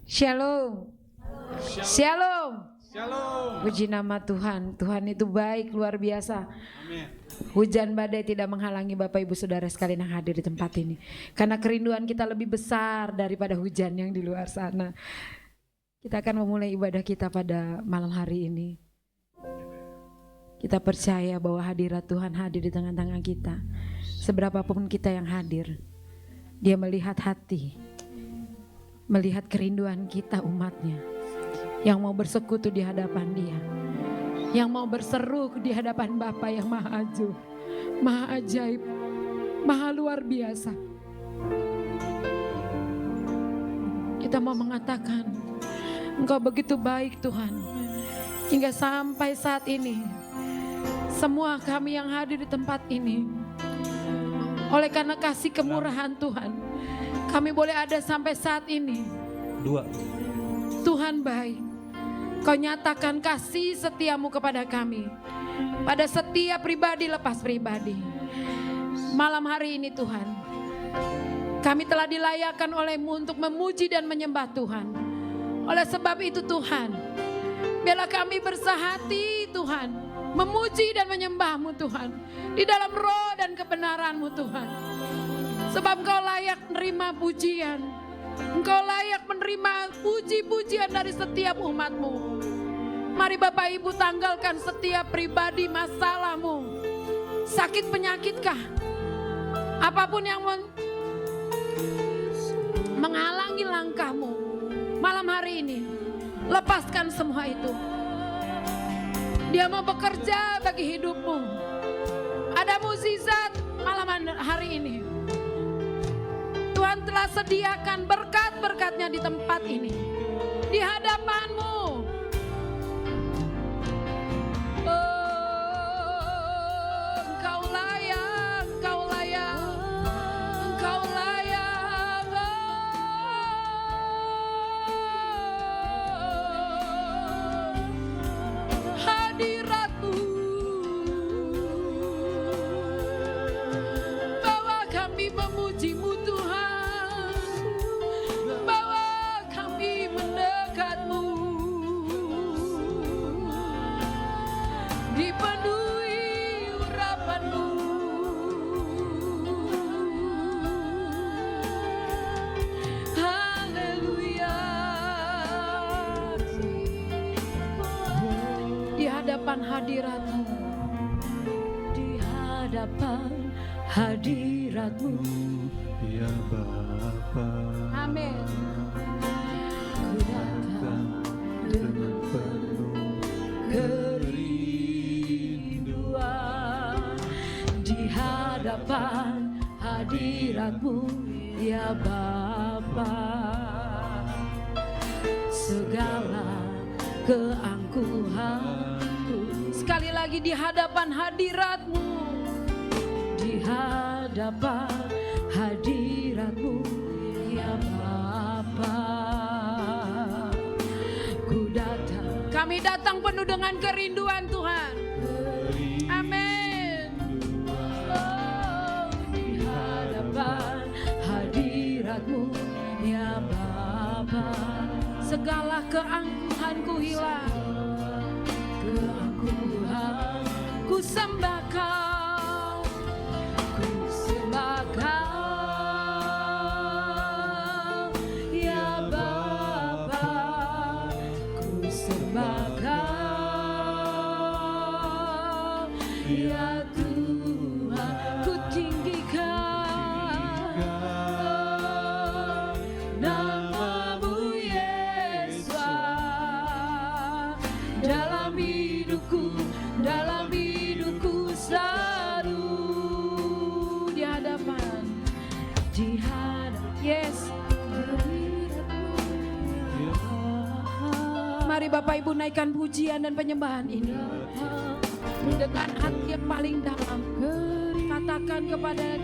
Shalom. Shalom. Shalom. Puji nama Tuhan. Tuhan itu baik, luar biasa. Amin. Hujan badai tidak menghalangi Bapak Ibu Saudara sekalian yang hadir di tempat ini. Karena kerinduan kita lebih besar daripada hujan yang di luar sana. Kita akan memulai ibadah kita pada malam hari ini. Kita percaya bahwa hadirat Tuhan hadir di tengah-tengah kita. Seberapapun kita yang hadir, Dia melihat hati, melihat kerinduan kita umatnya, yang mau bersekutu di hadapan Dia, yang mau berseru di hadapan Bapa yang maha ajaib, maha ajaib, maha luar biasa. Kita mau mengatakan, Engkau begitu baik Tuhan, hingga sampai saat ini, semua kami yang hadir di tempat ini, oleh karena kasih kemurahan Tuhan, kami boleh ada sampai saat ini. Tuhan baik, Kau nyatakan kasih setiamu kepada kami, pada setiap pribadi lepas pribadi. Malam hari ini Tuhan, kami telah dilayakkan oleh-Mu untuk memuji dan menyembah Tuhan. Oleh sebab itu Tuhan, biarlah kami bersahati Tuhan, memuji dan menyembah-Mu Tuhan, di dalam roh dan kebenaran-Mu Tuhan. Sebab Engkau layak menerima pujian, Engkau layak menerima puji-pujian dari setiap umat-Mu. Mari Bapak Ibu tanggalkan setiap pribadi masalah-Mu. Sakit penyakitkah? Apapun yang menghalangi langkah-Mu malam hari ini, lepaskan semua itu. Dia mau bekerja bagi hidupmu. Ada mukjizat malam hari ini. Tuhan telah sediakan berkat-berkatnya di tempat ini, di hadapan-Mu. Oh, Engkau layak, Engkau layak, Engkau layak. Hadirat-Mu bawa kami memuji-Mu Tuhan, bawa kami mendekat-Mu, dipenuhi urapan-Mu. Haleluya. Di hadapan hadirat-Mu, di hadapan hadirat-Mu, Ya Bapa. amin. Ku datang dengan penuh Kerinduan di hadapan hadirat-Mu, ya Bapa. Segala keangkuhanku, sekali lagi di hadapan hadirat-Mu, di hadapan hadirat-Mu, ya Bapa. Ku datang, kami datang penuh dengan kerinduan Tuhan. Amin. Oh, di hadapan hadirat-Mu, ya Bapa. Segala keangkuhanku hilang, keangkuhan ku sembah Kau, ku sembah Kau, ya Bapa. Ku sembah Kau, ya Tuhan. Ku tinggikan nama-Mu Yesus dalam hidupku selalu. Di hadapan, yes. Mari Bapak Ibu naikkan pujian dan penyembahan ini dengan hati yang paling dalam. Katakan kepada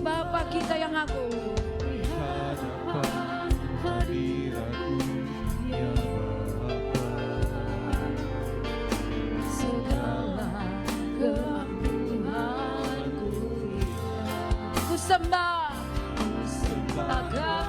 Bapa kita yang agung, Di hadapan hadirat-Mu, Ya Bapa. segala keangkuhanku ku sembah Kau,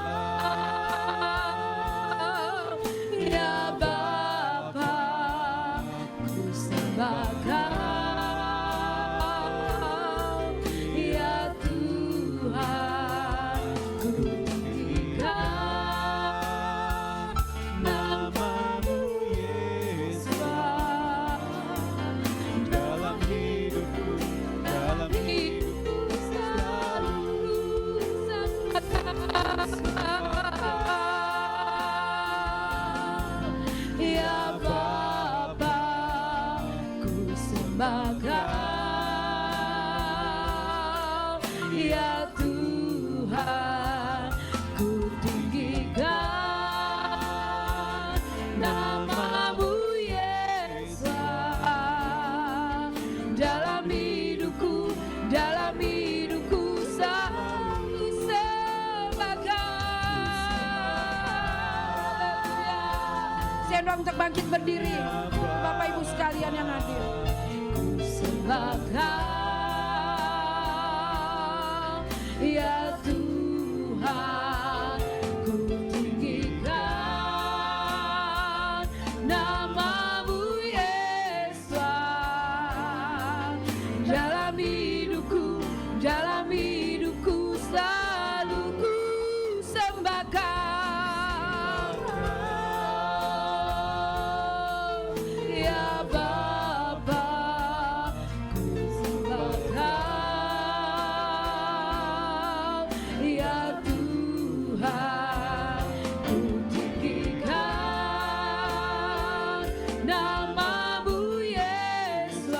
saya doa untuk bangkit berdiri. Bapak Ibu sekalian yang hadir. Ku sembah Kau, ya Tuhan, ku tinggikan nama-Mu Yesus. Dalam hidupku selalu ku sembah Kau, ya Bapa, ku sembah Kau, ya Tuhan, ku tinggikan nama-Mu Yesus.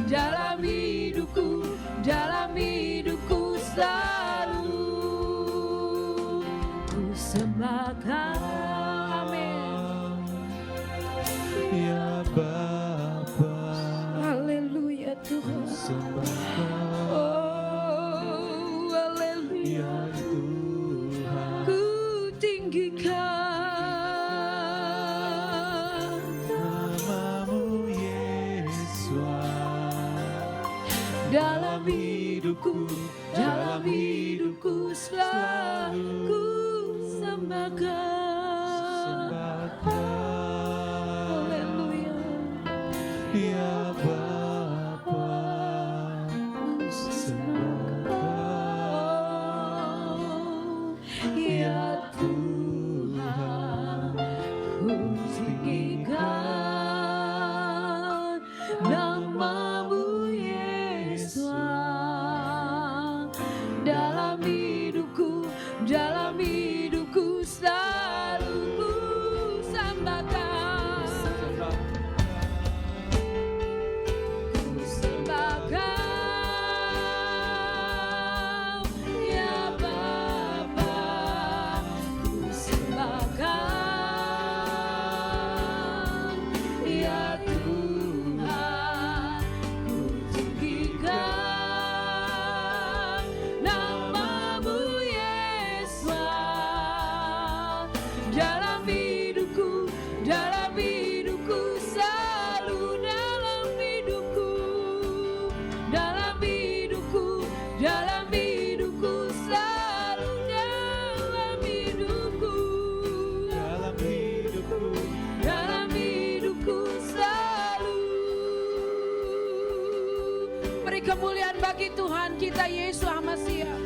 Dalam hidupku selalu ku sembah Kau. Amin. Ya Bapa, Haleluya Tuhan. sembah Kau, Oh, haleluya. ya Tuhan. Ku tinggikan Nama-Mu Yesus. dalam hidupku selalu ku sembah Kau. Haleluya. Ya Bapa, sembah Kau, Ya Tuhan, ku tinggikan nama-Mu Yesus. Dalam hidupku selalu ku sembah Kau. Ku sembah Kau, ya Bapa, ku sembah Kau, ya Tuhan, ku tinggikan nama-Mu Yesus. Dalam hidupku selalu, dalam hidupku selalu, dalam hidupku selalu. Beri kemuliaan bagi Tuhan kita Yesus Masiah.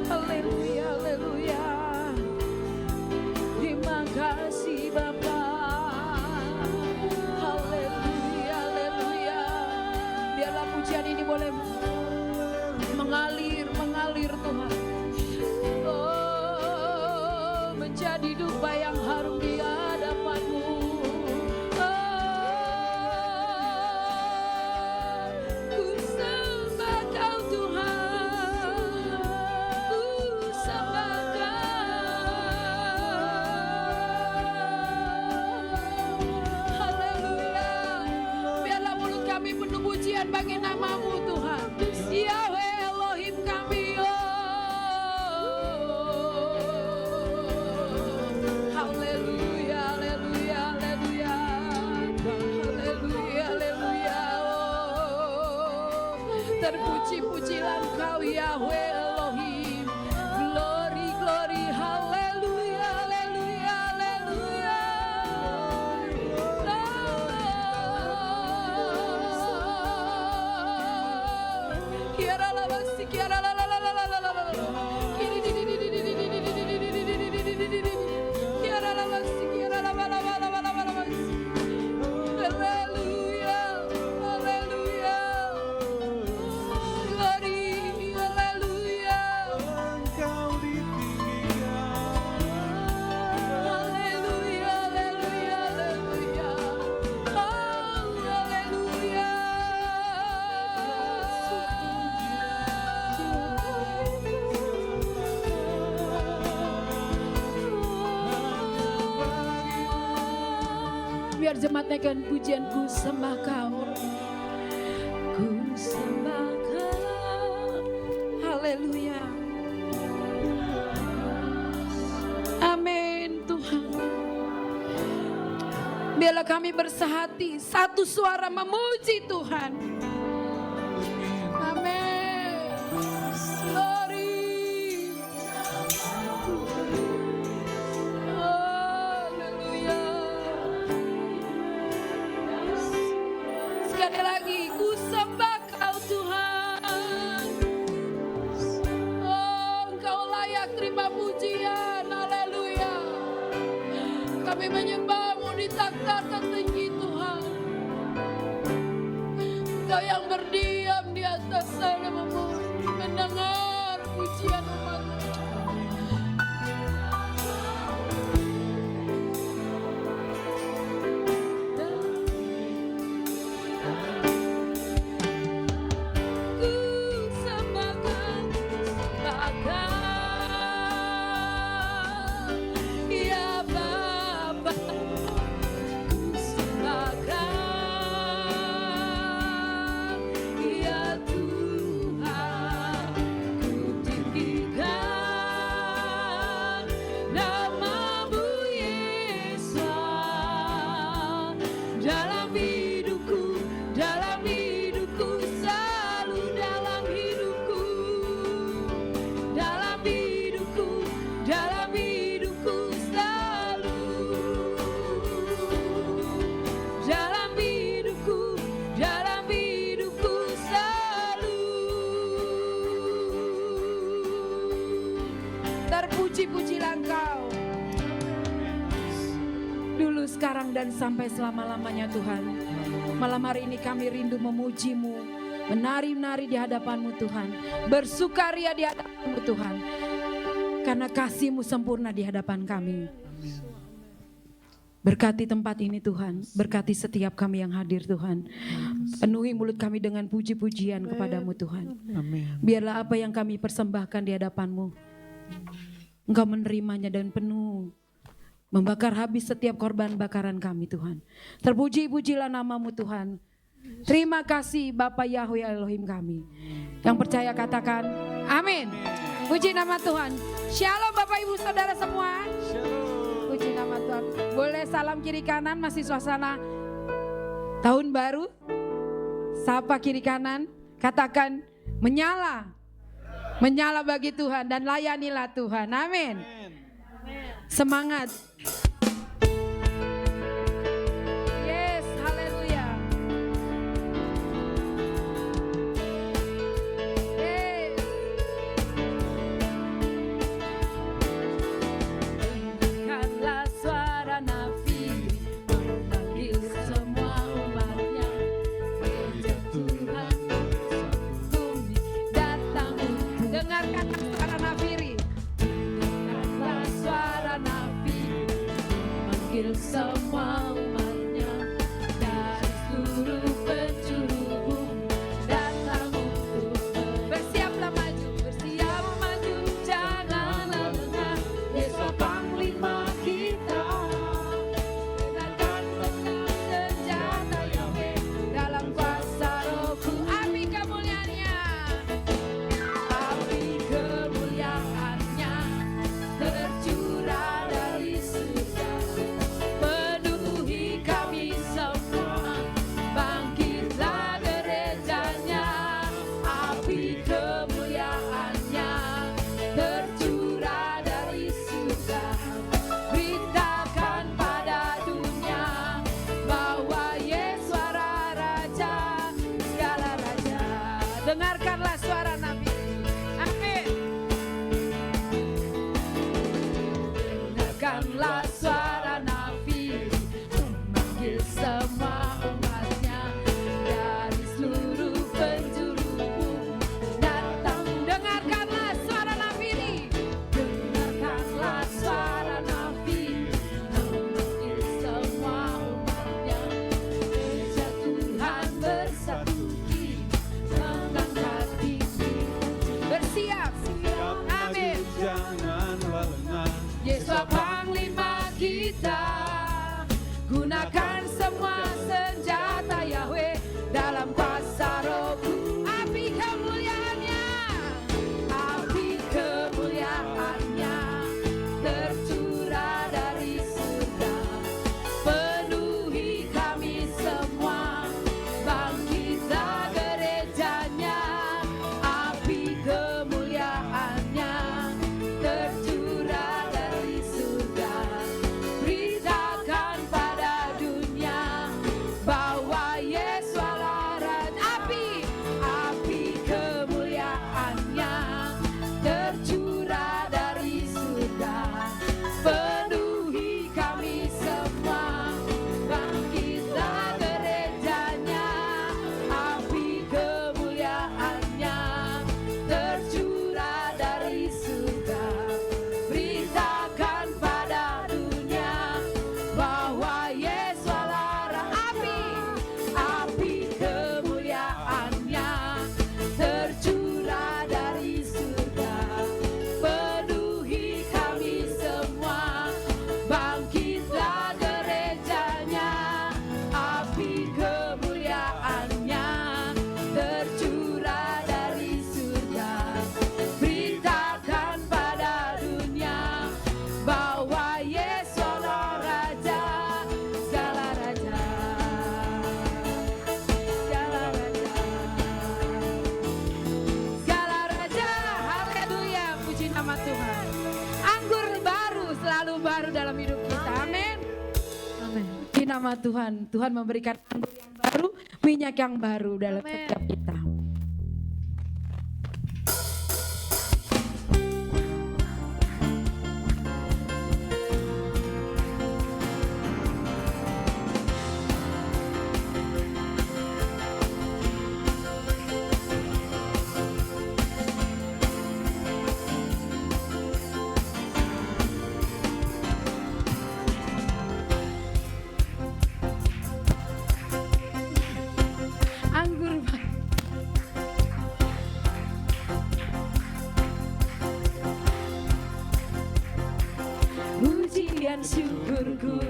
Haleluya, haleluya. Terima kasih Bapa. Haleluya, haleluya. Biarlah pujian ini boleh mengalir Tuhan. Oh, menjadi dupa yang harum di hadapan-Mu. Ku sembah Kau Tuhan, ku sembah Kau. Haleluya. Biarlah mulut kami penuh pujian bagi nama-Mu Tuhan. Yahweh Elohim kami. Haleluya, haleluya, haleluya. Haleluya, haleluya. Terpuji-pujilah Engkau Yahweh Elohim. Glory, glory, haleluya, haleluya, haleluya. Kiara la basi, kiara la la la la la la la la. Kiara la basi, kiara la la la la la la la la. Haleluya, haleluya. Glory, haleluya. Engkau ditinggikan. Haleluya, haleluya, haleluya. Oh, haleluya. Biar jemaat naikkan pujianku sembah Kau. Ku sembah Kau. Haleluya. Amin Tuhan. Biarlah kami bersehati, satu suara memuji Tuhan. Amin. Glory. Haleluya. Sekali lagi, ku sembah Kau Tuhan. Oh, Engkau layak terima pujian. Haleluya. Kami menyembah-Mu di takhta tertinggi Tuhan. Engkau yang berdiam di atas sana mendengar pujian umat. Ku sembahkan, sembahkan, ya Bapa. Ku sembahkan, ya Tuhan. Ku tinggikan nama-Mu Yesus dalam hidupku, selalu dalam hidupku, selalu dalam hidupku selalu. Terpuji-pujilah Engkau dulu, sekarang, dan sampai selama-lamanya Tuhan. Malam hari ini kami rindu memuji-Mu, menari-nari di hadapan-Mu Tuhan, bersukaria di hadapan-Mu Tuhan, karena kasih-Mu sempurna di hadapan kami. Berkati tempat ini Tuhan, berkati setiap kami yang hadir Tuhan. Penuhi mulut kami dengan puji-pujian kepadamu Tuhan. Amin. Biarlah apa yang kami persembahkan di hadapan-Mu, Engkau menerimanya dan penuh, membakar habis setiap korban bakaran kami Tuhan. Terpuji-pujilah nama-Mu Tuhan. Terima kasih Bapa Yahweh Elohim kami. Yang percaya katakan amin. Puji nama Tuhan. Shalom Bapak Ibu Saudara semua. Puji nama Tuhan. Boleh salam kiri kanan, masih suasana tahun baru. Sapa kiri kanan, katakan menyala. Menyala bagi Tuhan dan layanilah Tuhan. Amin. Semangat. Yes, haleluya. Yes. Dengarkanlah suara nabi memanggil semua umatnya. Gereja Tuhan bumi datang. Dengarkan suara nabi. Dengarkanlah suara nabi memanggil semua umatnya dari seluruh penjuru bumi datang untuk bersiaplah maju, jangan lengah. Yesus panglima kita, gunakan senjata Yahweh dalam kuasa Rohku. Api kemuliaannya, tercurah dari surga, penuhi kami semua. Bangkitlah gerejanya, api kemuliaannya tercurah dari surga. Beritakan pada dunia bahwa Yesus suara Raja, segala raja. Dengarkanlah suara Nabi. Amin. Dengarkanlah suara nabi memanggil semua umatnya dari seluruh penjuru bumi datang. Dengarkanlah suara nabi. Dengarkanlah suara nabi memanggil semua umatnya. Gereja Tuhan bersatu mengangkat tinggi, bersiap. Amin. Janganlah lengah. Yesus panglima kita, gunakan semua senjata Yahweh dalam kuasa Rohku. Api kemuliaannya, tercurah dari surga, penuhi baru dalam hidup kita. Amin. Amin. Di nama Tuhan, Tuhan memberikan anggur yang baru, minyak yang baru dalam Amin. setiap kita. Anggur baru. Pujian syukurku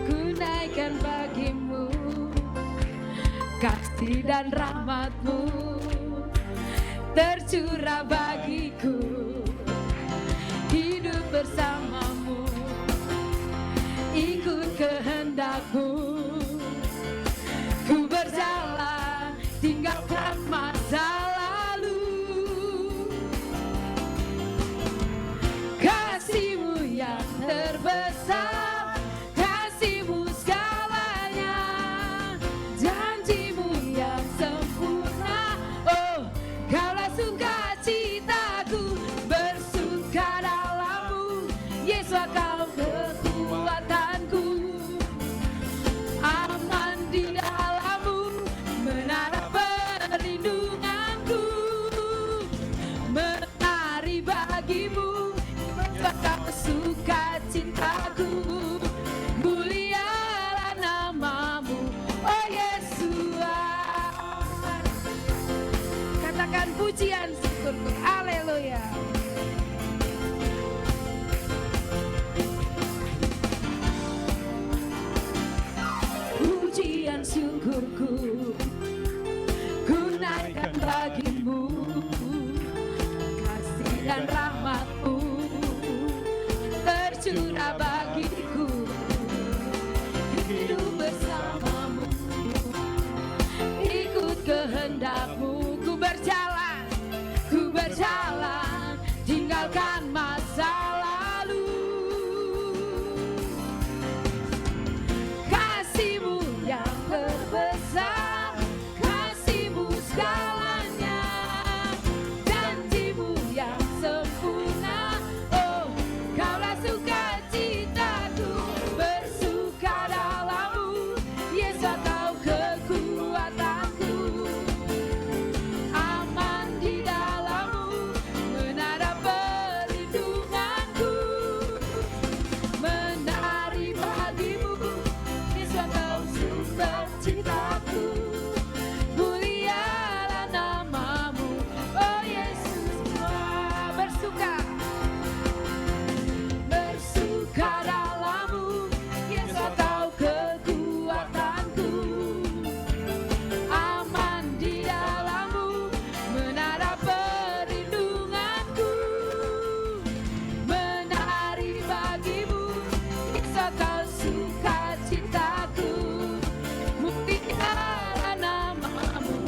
ku naikkan bagimu, kasih dan rahmatmu tercurah bagiku, hidup bersamamu, ikut kehendakmu, ku berjalan tinggalkan masa lalu. Kasih-Mu yang terbesar, kasih-Mu segalanya, janji-Mu yang sempurna. Oh, Kaulah sukacitaku, bersuka dalam-Mu, Yesus Kau kekuatanku, aman di dalam-Mu, menara perlindunganku, menari bagimu, Kau sukacitaku, mulialah nama-Mu, oh Yesus. Katakan pujian syukurku, haleluya. Pujian syukurku ku naikkan bagimu, kasih dan rahmat-Mu tercurah bagiku, hidup bersama-Mu, ikut kehendak-Mu, ku berjalan tinggalkan masa lalu. Kasih-Mu yang terbesar, kasih-Mu segalanya, janji-Mu yang sempurna. Oh, Kaulah sukacitaku, bersuka dalam-Mu, Yesus Kau kekuatanku, aman di dalam-Mu, menara perlindunganku, menari bagimu, Yesus Kau sukacitaku, mulialah nama-Mu, oh Yesus. Bersuka dalam-Mu, Yesus Kau kekuatanku, aman di dalam-Mu, menara perlindunganku, menari bagimu, Yesus Kau sukacitaku, mulialah nama-Mu,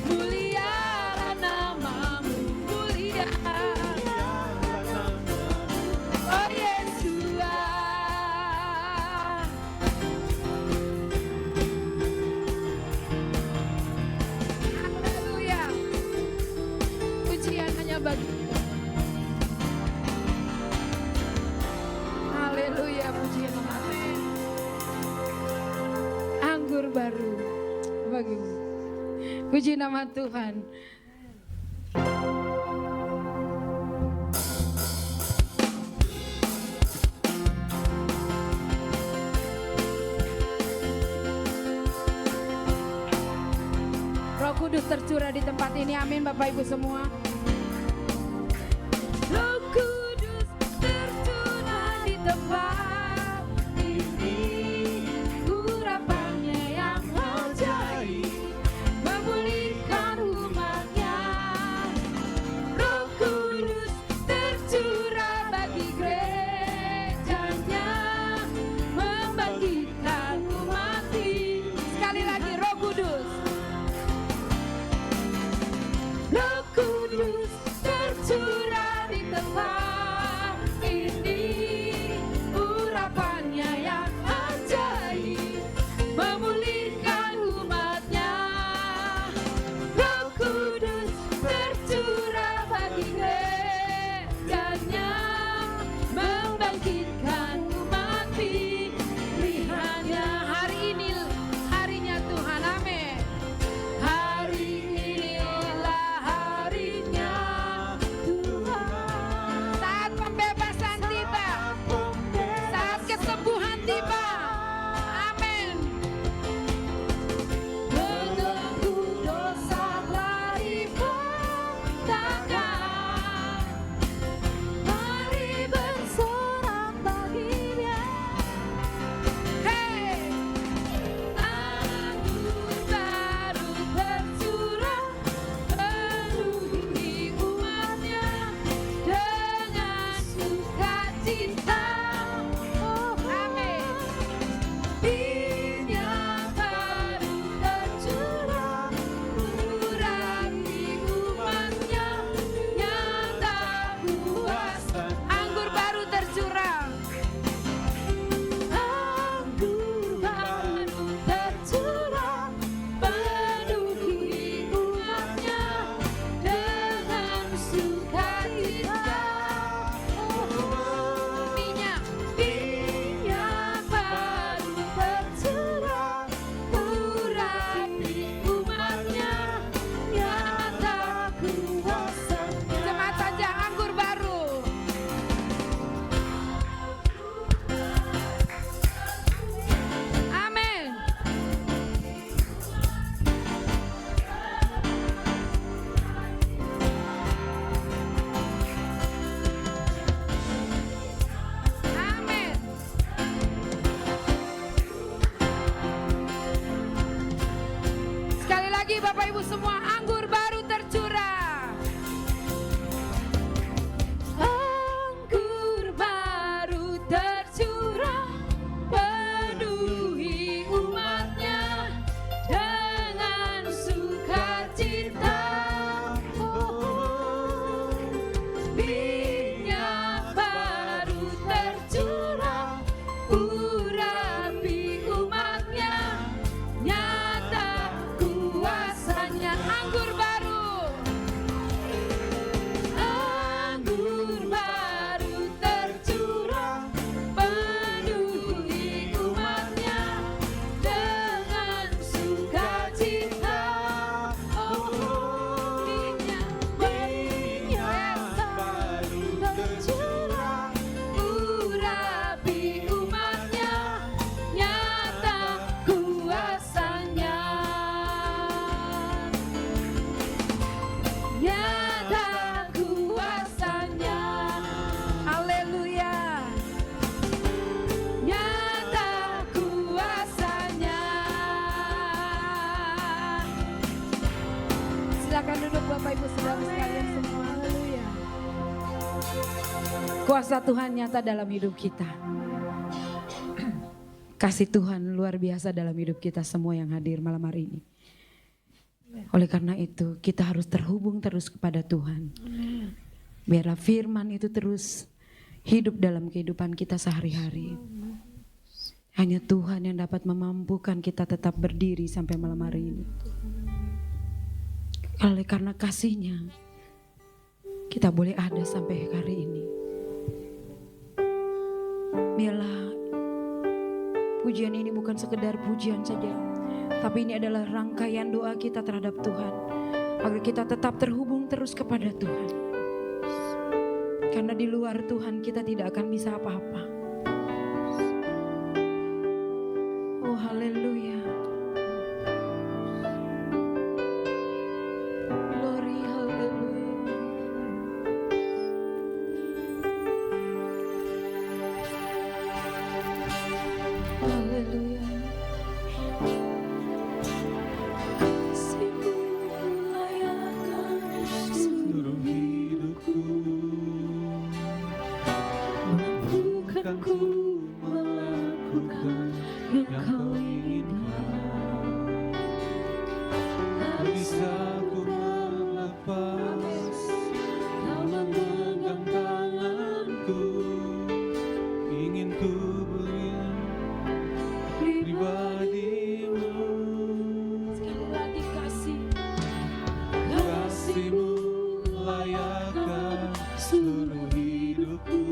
mulialah nama-Mu, mulia. Oh Yesus, haleluya. Pujian hanya bagi-Mu. Haleluya, pujian amin. Anggur baru bagi-Mu. Puji nama Tuhan. Roh Kudus tercurah di tempat ini, amin Bapak Ibu semua. Roh Kudus tercurah di tempat ini, urapannya yang ajaib, memulihkan umatnya. Roh Kudus tercurah bagi gerejanya, membangkitkan umat. Sekali lagi Roh Kudus. Roh Kudus semua, anggur baru tercurah. Anggur baru tercurah, penuhi umatnya dengan sukacita. Minyak baru tercurah, urapi umatnya, nyata kuasanya. Anggur baru tercurah, penuhi umatnya dengan sukacita. Oh, minyak baru tercurah, urapi umatnya, nyata kuasanya. Nyata kuasanya. Haleluya. Nyata kuasanya. Silakan duduk Bapak Ibu Saudara sekalian semua. Haleluya. Kuasa Tuhan nyata dalam hidup kita. Kasih Tuhan luar biasa dalam hidup kita semua yang hadir malam hari ini. Oleh karena itu kita harus terhubung terus kepada Tuhan. Biarlah firman itu terus hidup dalam kehidupan kita sehari-hari. Hanya Tuhan yang dapat memampukan kita tetap berdiri sampai malam hari ini. Oleh karena kasih-Nya kita boleh ada sampai hari ini. Biarlah pujian ini bukan sekedar pujian saja, tapi ini adalah rangkaian doa kita terhadap Tuhan, agar kita tetap terhubung terus kepada Tuhan. Karena di luar Tuhan kita tidak akan bisa apa-apa. Oh haleluya. Glory, haleluya. Haleluya. Kasih-Mu melayakkan seluruh hidupku, mampukanku melakukan yang Kau inginkan. tak bisa ku melepas, Kau memegang tanganku, ingin ku beri pribadi-Mu. Sekali lagi kasih. Kasih-Mu melayakkan seluruh hidupku,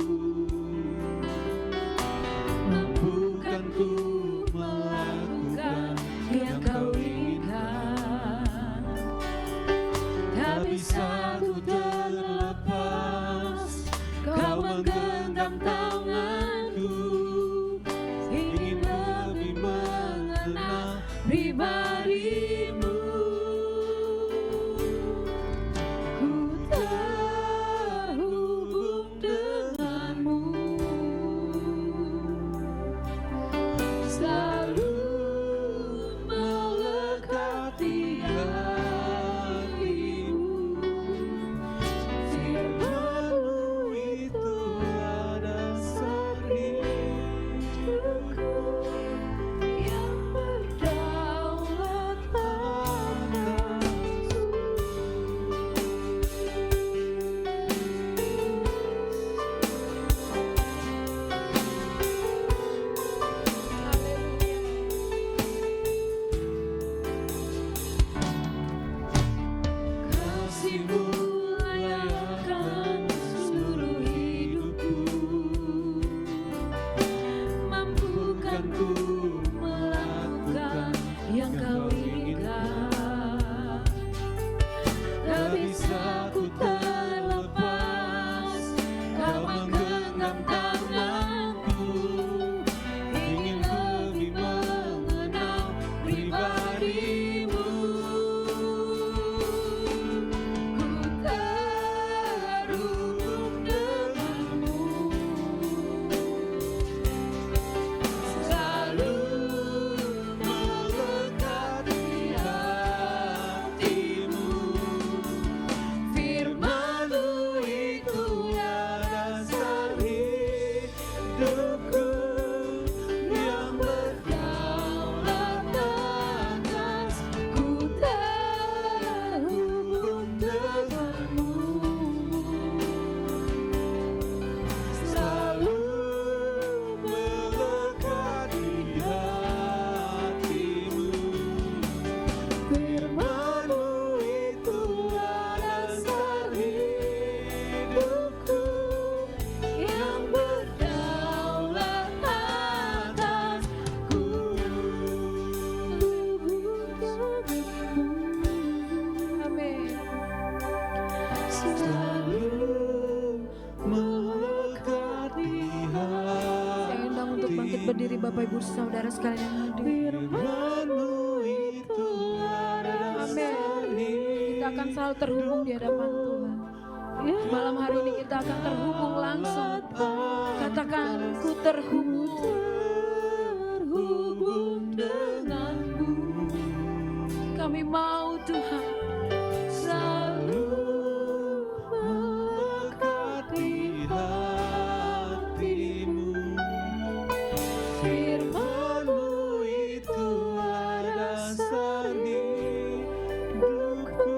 berdiri Bapak Ibu Saudara sekalian yang hadir. Firman-Mu itulah dasar Kita akan selalu terhubung di hadapan Tuhan. Malam hari ini kita akan terhubung langsung. Katakan, ku terhubung denganmu. Kami mau Tuhan selalu melekat di hatimu. Firman-Mu itulah dasar hidupku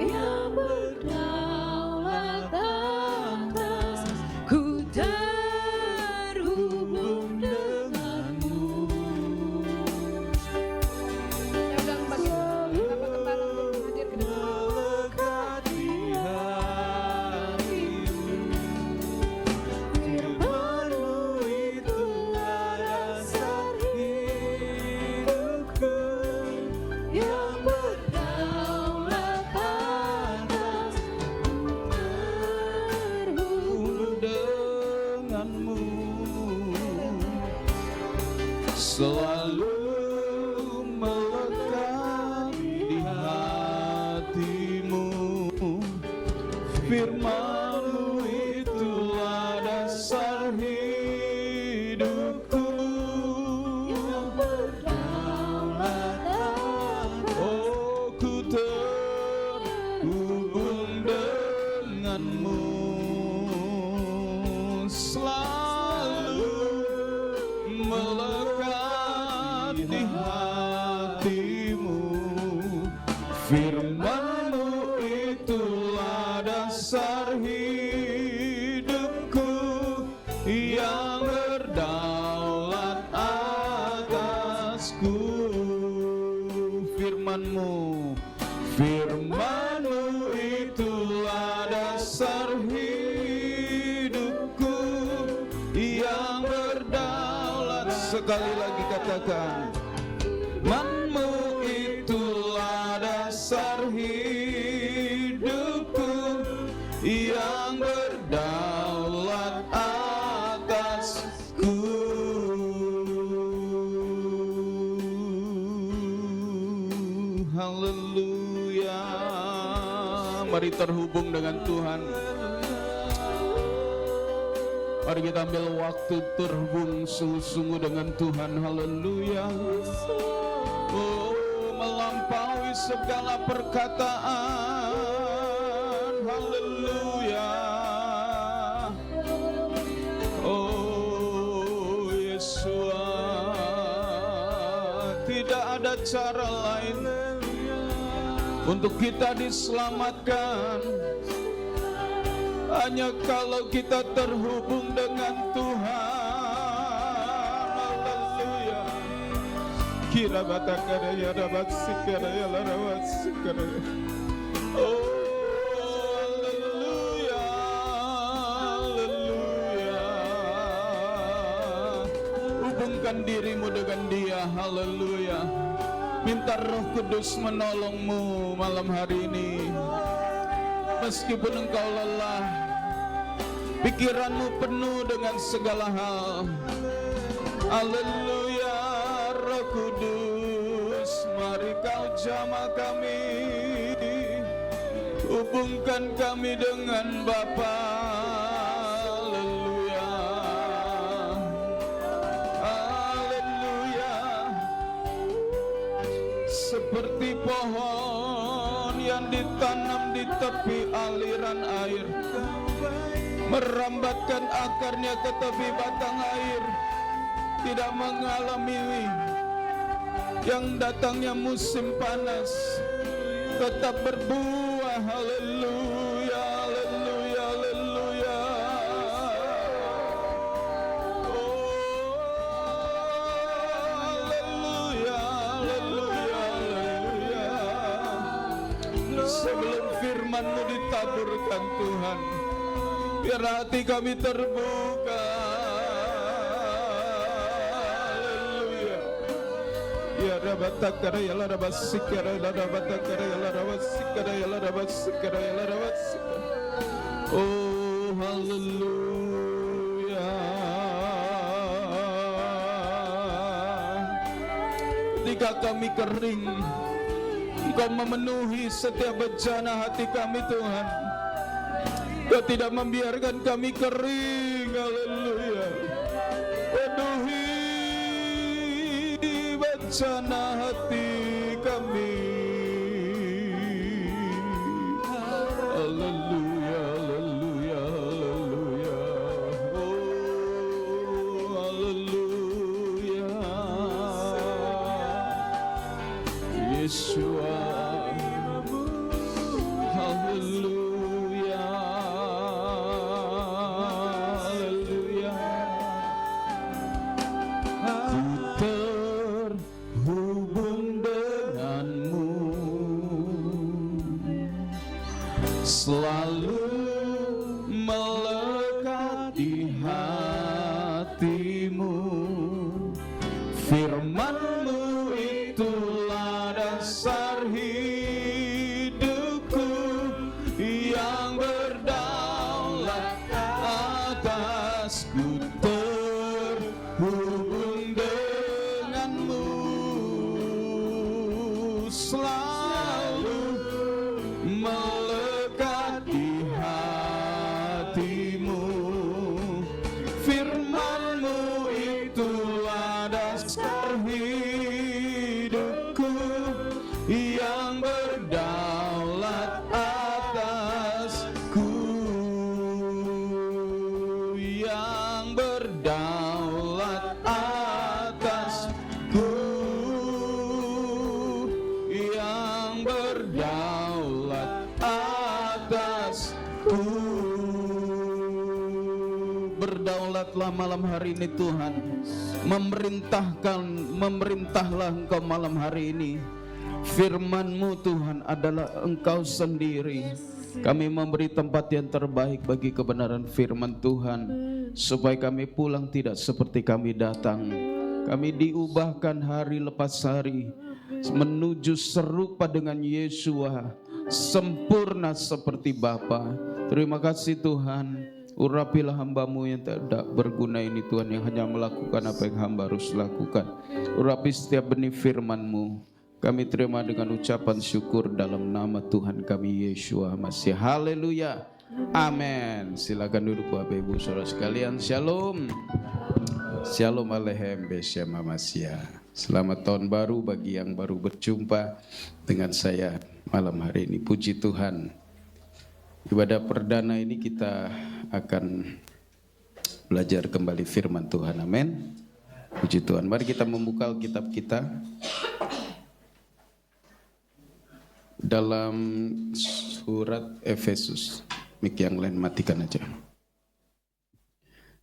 yang berdaulat atas. ku terhubung denganmu. Ya udah bagi Bapak Gembala untuk hadir ke depan. Melekat di hatimu. Firman-Mu itulah dasar hidupku yang berdaulat atas. Terhubung denganmu, selalu melekat di hatimu. Firman-Mu itulah dasar hidupku yang berdaulat atas. Oh, ku terhubung denganmu, selalu melekat di hatimu. Firman-Mu itulah dasar hidupku yang berdaulat atasku. Firman-Mu, Firman-Mu itulah dasar hidupku yang berdaulat. Sekali lagi katakan, Firman-Mu itulah dasar hidupku yang berdaulat atasku. Haleluya. Mari terhubung dengan Tuhan. Mari kita ambil waktu terhubung sungguh-sungguh dengan Tuhan. Haleluya. Oh, melampaui segala perkataan. Haleluya. Oh, Yesus, tidak ada cara lain untuk kita diselamatkan, hanya kalau kita terhubung dengan Tuhan. Haleluya. Kira batakara ya dapat sikara ya larawat sikara. Oh, haleluya, haleluya. Hubungkan dirimu dengan Dia. Haleluya. Minta Roh Kudus menolongmu malam hari ini. Meskipun engkau lelah, pikiranmu penuh dengan segala hal. Haleluya. Roh Kudus, mari kau jamah kami, hubungkan kami dengan Bapa. Haleluya. Haleluya. Seperti pohon yang ditanam di tepi aliran air, merambatkan akarnya ke tepi batang air, tidak mengalami yang datangnya musim panas, tetap berbuah. Haleluya, haleluya, haleluya. Oh, haleluya, haleluya, haleluya. Sebelum firman-Mu ditaburkan Tuhan, biar hati kami terbuka. Haleluya. Ya rabatakara ya la rabasikara ya la rabatakara ya la rabasikara ya la rabasikara ya la rabasikara. Oh, haleluya. ketika kami kering, Engkau memenuhi setiap bejana hati kami Tuhan. Engkau tidak membiarkan kami kering. Haleluya. Penuhi bejana hati kami. Haleluya, haleluya, haleluya. Oh, haleluya. Yeshua. Haleluya. Haleluya. Ku terhubung denganmu, selalu melekat di hatimu. Firman-Mu itulah dasar hidupku, yang berdaulat atasku. Terhubung denganmu, selalu melekat di hatimu. Firman-Mu itulah dasar hidupku, yang berdaulat atasku, yang berdaulat atasku, yang berdaulat atasku. Berdaulatlah malam hari ini Tuhan. Memerintahlah Engkau malam hari ini. Firman-Mu Tuhan adalah Engkau sendiri. Kami memberi tempat yang terbaik bagi kebenaran firman Tuhan, supaya kami pulang tidak seperti kami datang. Kami diubahkan hari lepas hari menuju serupa dengan Yeshua, sempurna seperti Bapa. Terima kasih Tuhan. Urapilah hamba-Mu yang tidak berguna ini Tuhan, yang hanya melakukan apa yang hamba harus lakukan. Urapi setiap benih firman-Mu. Kami terima dengan ucapan syukur dalam nama Tuhan kami Yeshua Masih. Haleluya. Amin. Silakan duduk Bapak Ibu Saudara sekalian. Shalom. Shalom Aleichem Beshem Masih. Selamat tahun baru bagi yang baru berjumpa dengan saya malam hari ini. Puji Tuhan. Ibadah perdana ini kita akan belajar kembali firman Tuhan. Amin. Puji Tuhan. Mari kita membuka Alkitab kita dalam surat Efesus. Mik yang lain matikan aja.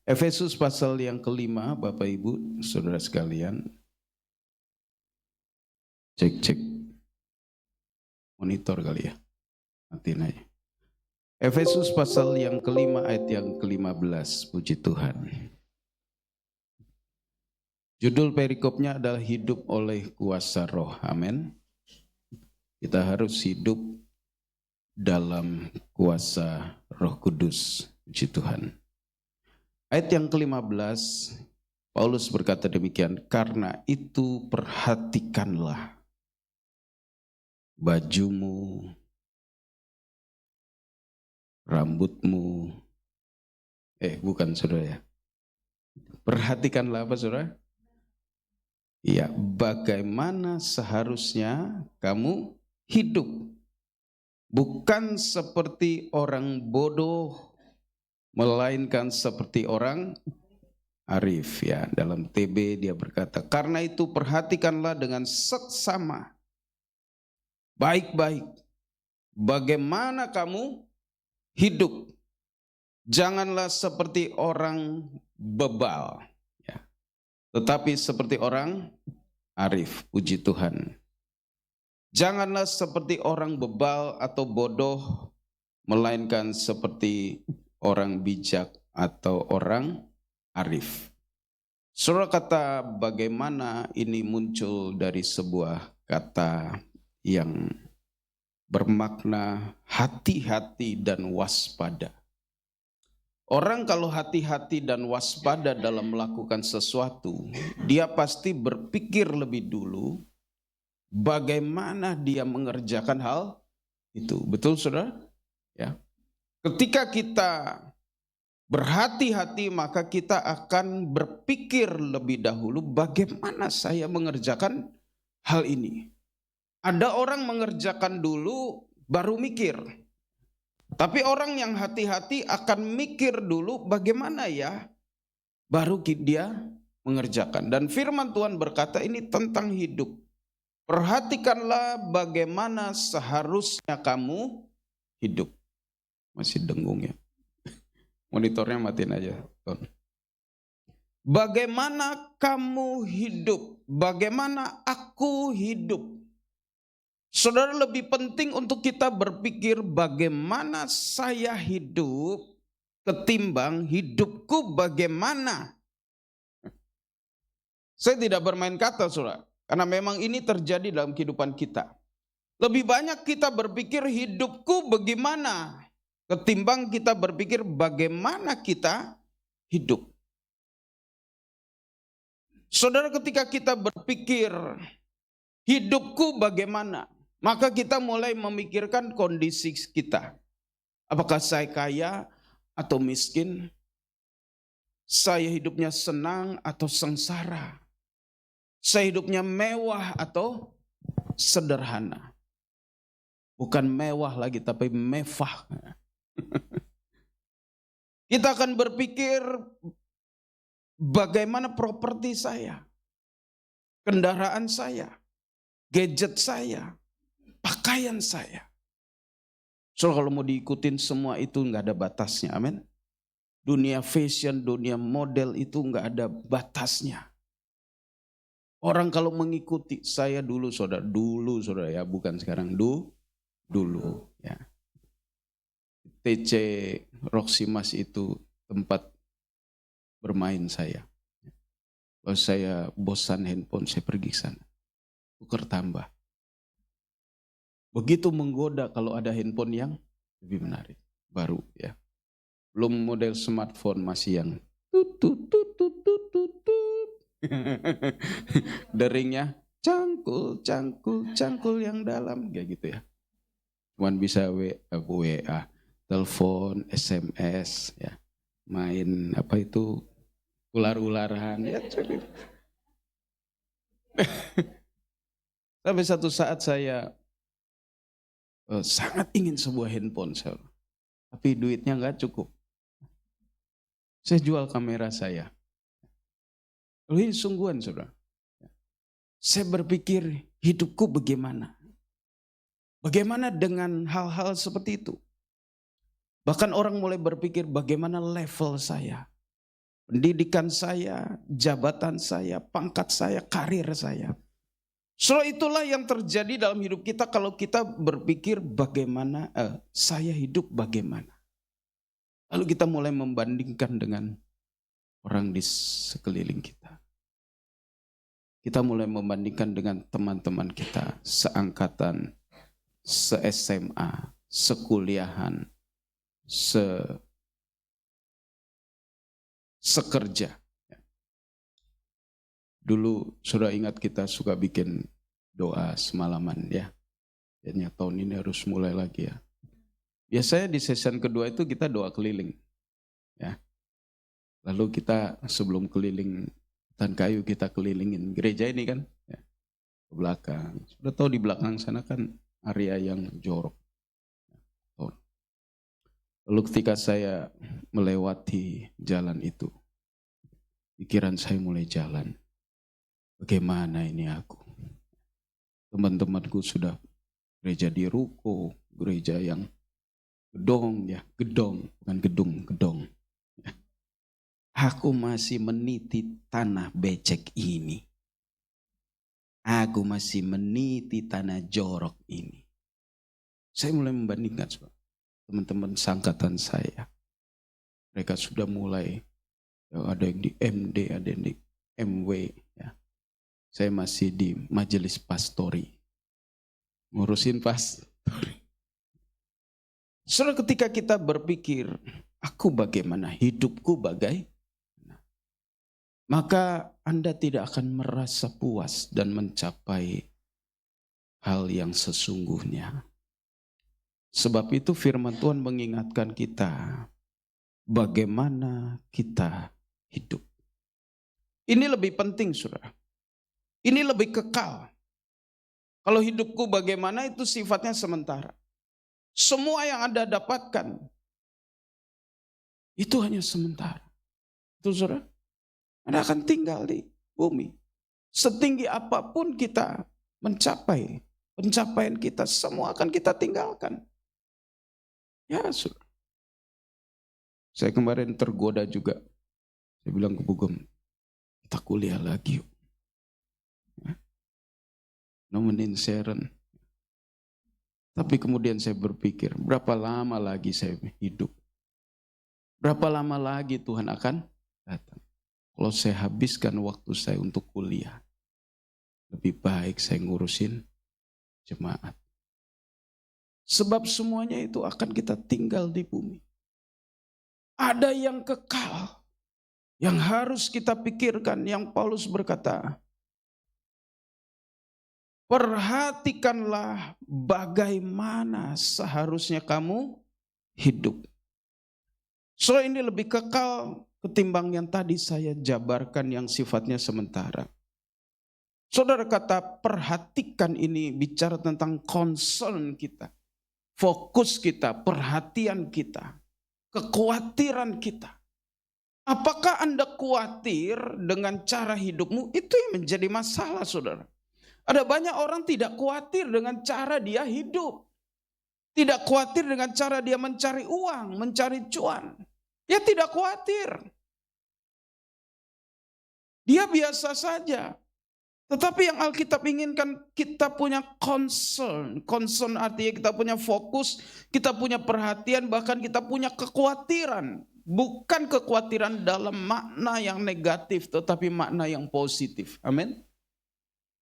Efesus pasal yang kelima, Bapak Ibu Saudara sekalian. Cek monitor kali ya, matiin aja. Efesus pasal yang kelima ayat yang ke-15. Puji Tuhan. Judul perikopnya adalah hidup oleh kuasa roh. Amin. Kita harus hidup dalam kuasa Roh Kudus. Puji Tuhan. Ayat yang ke-15, Paulus berkata demikian, karena itu perhatikanlah bajumu, rambutmu, bukan saudara ya. Perhatikanlah apa saudara? Ya, bagaimana seharusnya kamu hidup. Bukan seperti orang bodoh, melainkan seperti orang arif. Ya, dalam TB dia berkata, karena itu perhatikanlah dengan seksama, baik-baik, bagaimana kamu hidup. Janganlah seperti orang bebal, ya, tetapi seperti orang arif. Puji Tuhan. Janganlah seperti orang bebal atau bodoh, melainkan seperti orang bijak atau orang arif. Saudara, kata bagaimana ini muncul dari sebuah kata yang bermakna hati-hati dan waspada. Orang kalau hati-hati dan waspada dalam melakukan sesuatu, dia pasti berpikir lebih dulu bagaimana dia mengerjakan hal itu. Betul saudara? Ya. Ketika kita berhati-hati, maka kita akan berpikir lebih dahulu bagaimana saya mengerjakan hal ini. Ada orang mengerjakan dulu baru mikir. Tapi orang yang hati-hati akan mikir dulu bagaimana ya, baru dia mengerjakan. Dan firman Tuhan berkata ini tentang hidup. Perhatikanlah bagaimana seharusnya kamu hidup. Masih dengung ya. Monitornya matiin aja. Bagaimana kamu hidup? Bagaimana aku hidup? Saudara, lebih penting untuk kita berpikir bagaimana saya hidup ketimbang hidupku bagaimana. Saya tidak bermain kata, saudara, karena memang ini terjadi dalam kehidupan kita. Lebih banyak kita berpikir hidupku bagaimana ketimbang kita berpikir bagaimana kita hidup. Saudara, ketika kita berpikir hidupku bagaimana, maka kita mulai memikirkan kondisi kita. Apakah saya kaya atau miskin? Saya hidupnya senang atau sengsara? Saya hidupnya mewah atau sederhana? Bukan mewah lagi, tapi mewah. Kita akan berpikir bagaimana properti saya, kendaraan saya, gadget saya, pakaian saya. So kalau mau diikutin semua itu nggak ada batasnya, amin. Dunia fashion, dunia model itu nggak ada batasnya. Orang kalau mengikuti saya dulu saudara ya, bukan sekarang, dulu ya. TC Roxy Mas itu tempat bermain saya. Kalau saya bosan handphone, saya pergi ke sana. Tukar tambah. Begitu menggoda kalau ada handphone yang lebih menarik. Baru ya. Belum model smartphone, masih yang tut. Deringnya cangkul yang dalam. Kayak gitu ya. Cuman bisa WA, telepon, SMS ya. Main apa itu, ular-ularan ya. Sampai satu saat saya sangat ingin sebuah handphone, tapi duitnya nggak cukup. Saya jual kamera saya. Ini sungguhan saudara. Saya berpikir hidupku bagaimana? Bagaimana dengan hal-hal seperti itu? Bahkan orang mulai berpikir bagaimana level saya, pendidikan saya, jabatan saya, pangkat saya, karir saya. So itulah yang terjadi dalam hidup kita kalau kita berpikir bagaimana saya hidup bagaimana. Lalu kita mulai membandingkan dengan orang di sekeliling kita. Kita mulai membandingkan dengan teman-teman kita, seangkatan, se-SMA, sekuliahan, sekerja. Dulu sudah ingat kita suka bikin doa semalaman ya. Jadinya tahun ini harus mulai lagi ya. Biasanya di season kedua itu kita doa keliling. Ya. Lalu kita sebelum keliling hutan kayu kita kelilingin gereja ini kan. Ya. Ke belakang. Sudah tahu di belakang sana kan area yang jorok. Lalu ketika saya melewati jalan itu, pikiran saya mulai jalan. Bagaimana ini aku? Teman-temanku sudah gereja di ruko, gereja yang gedong, bukan gedung, gedong. Aku masih meniti tanah becek ini. Aku masih meniti tanah jorok ini. Saya mulai membandingkan teman-teman sangkatan saya. Mereka sudah mulai, ada yang di MD, ada yang di MW. Ya. Saya masih di majelis pastori. Ngurusin pastori. Saudara, ketika kita berpikir, aku bagaimana, hidupku bagaimana, maka Anda tidak akan merasa puas dan mencapai hal yang sesungguhnya. Sebab itu firman Tuhan mengingatkan kita bagaimana kita hidup. Ini lebih penting, saudara. Ini lebih kekal. Kalau hidupku bagaimana itu sifatnya sementara. Semua yang Anda dapatkan itu hanya sementara. Itu saudara, Anda akan tinggal di bumi. Setinggi apapun kita mencapai, pencapaian kita semua akan kita tinggalkan. Ya saudara. Saya kemarin tergoda juga. Saya bilang ke Bugem, kita kuliah lagi yuk. Nemenin Sharon. Tapi kemudian saya berpikir, berapa lama lagi saya hidup? Berapa lama lagi Tuhan akan datang? Kalau saya habiskan waktu saya untuk kuliah, lebih baik saya ngurusin jemaat. Sebab semuanya itu akan kita tinggal di bumi. Ada yang kekal, yang harus kita pikirkan, yang Paulus berkata, perhatikanlah bagaimana seharusnya kamu hidup. So ini lebih kekal ketimbang yang tadi saya jabarkan yang sifatnya sementara. Saudara, kata perhatikan ini bicara tentang concern kita, fokus kita, perhatian kita, kekhawatiran kita. Apakah Anda khawatir dengan cara hidupmu? Itu yang menjadi masalah, saudara. Ada banyak orang tidak khawatir dengan cara dia hidup. Tidak khawatir dengan cara dia mencari uang, mencari cuan. Dia tidak khawatir. Dia biasa saja. Tetapi yang Alkitab inginkan kita punya concern. Concern artinya kita punya fokus, kita punya perhatian, bahkan kita punya kekhawatiran. Bukan kekhawatiran dalam makna yang negatif, tetapi makna yang positif. Amin.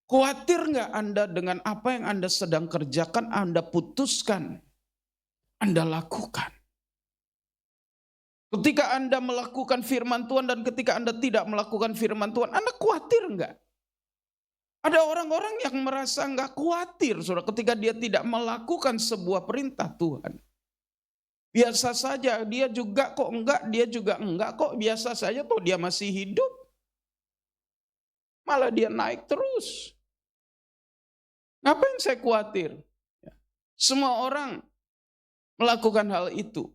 Khawatir nggak Anda dengan apa yang Anda sedang kerjakan, Anda putuskan, Anda lakukan? Ketika Anda melakukan firman Tuhan dan ketika Anda tidak melakukan firman Tuhan, Anda khawatir nggak? Ada orang-orang yang merasa nggak khawatir, saudara, ketika dia tidak melakukan sebuah perintah Tuhan. Biasa saja, dia juga kok enggak, dia juga enggak kok, biasa saja kok dia masih hidup. Malah dia naik terus. Ngapain saya khawatir? Semua orang melakukan hal itu.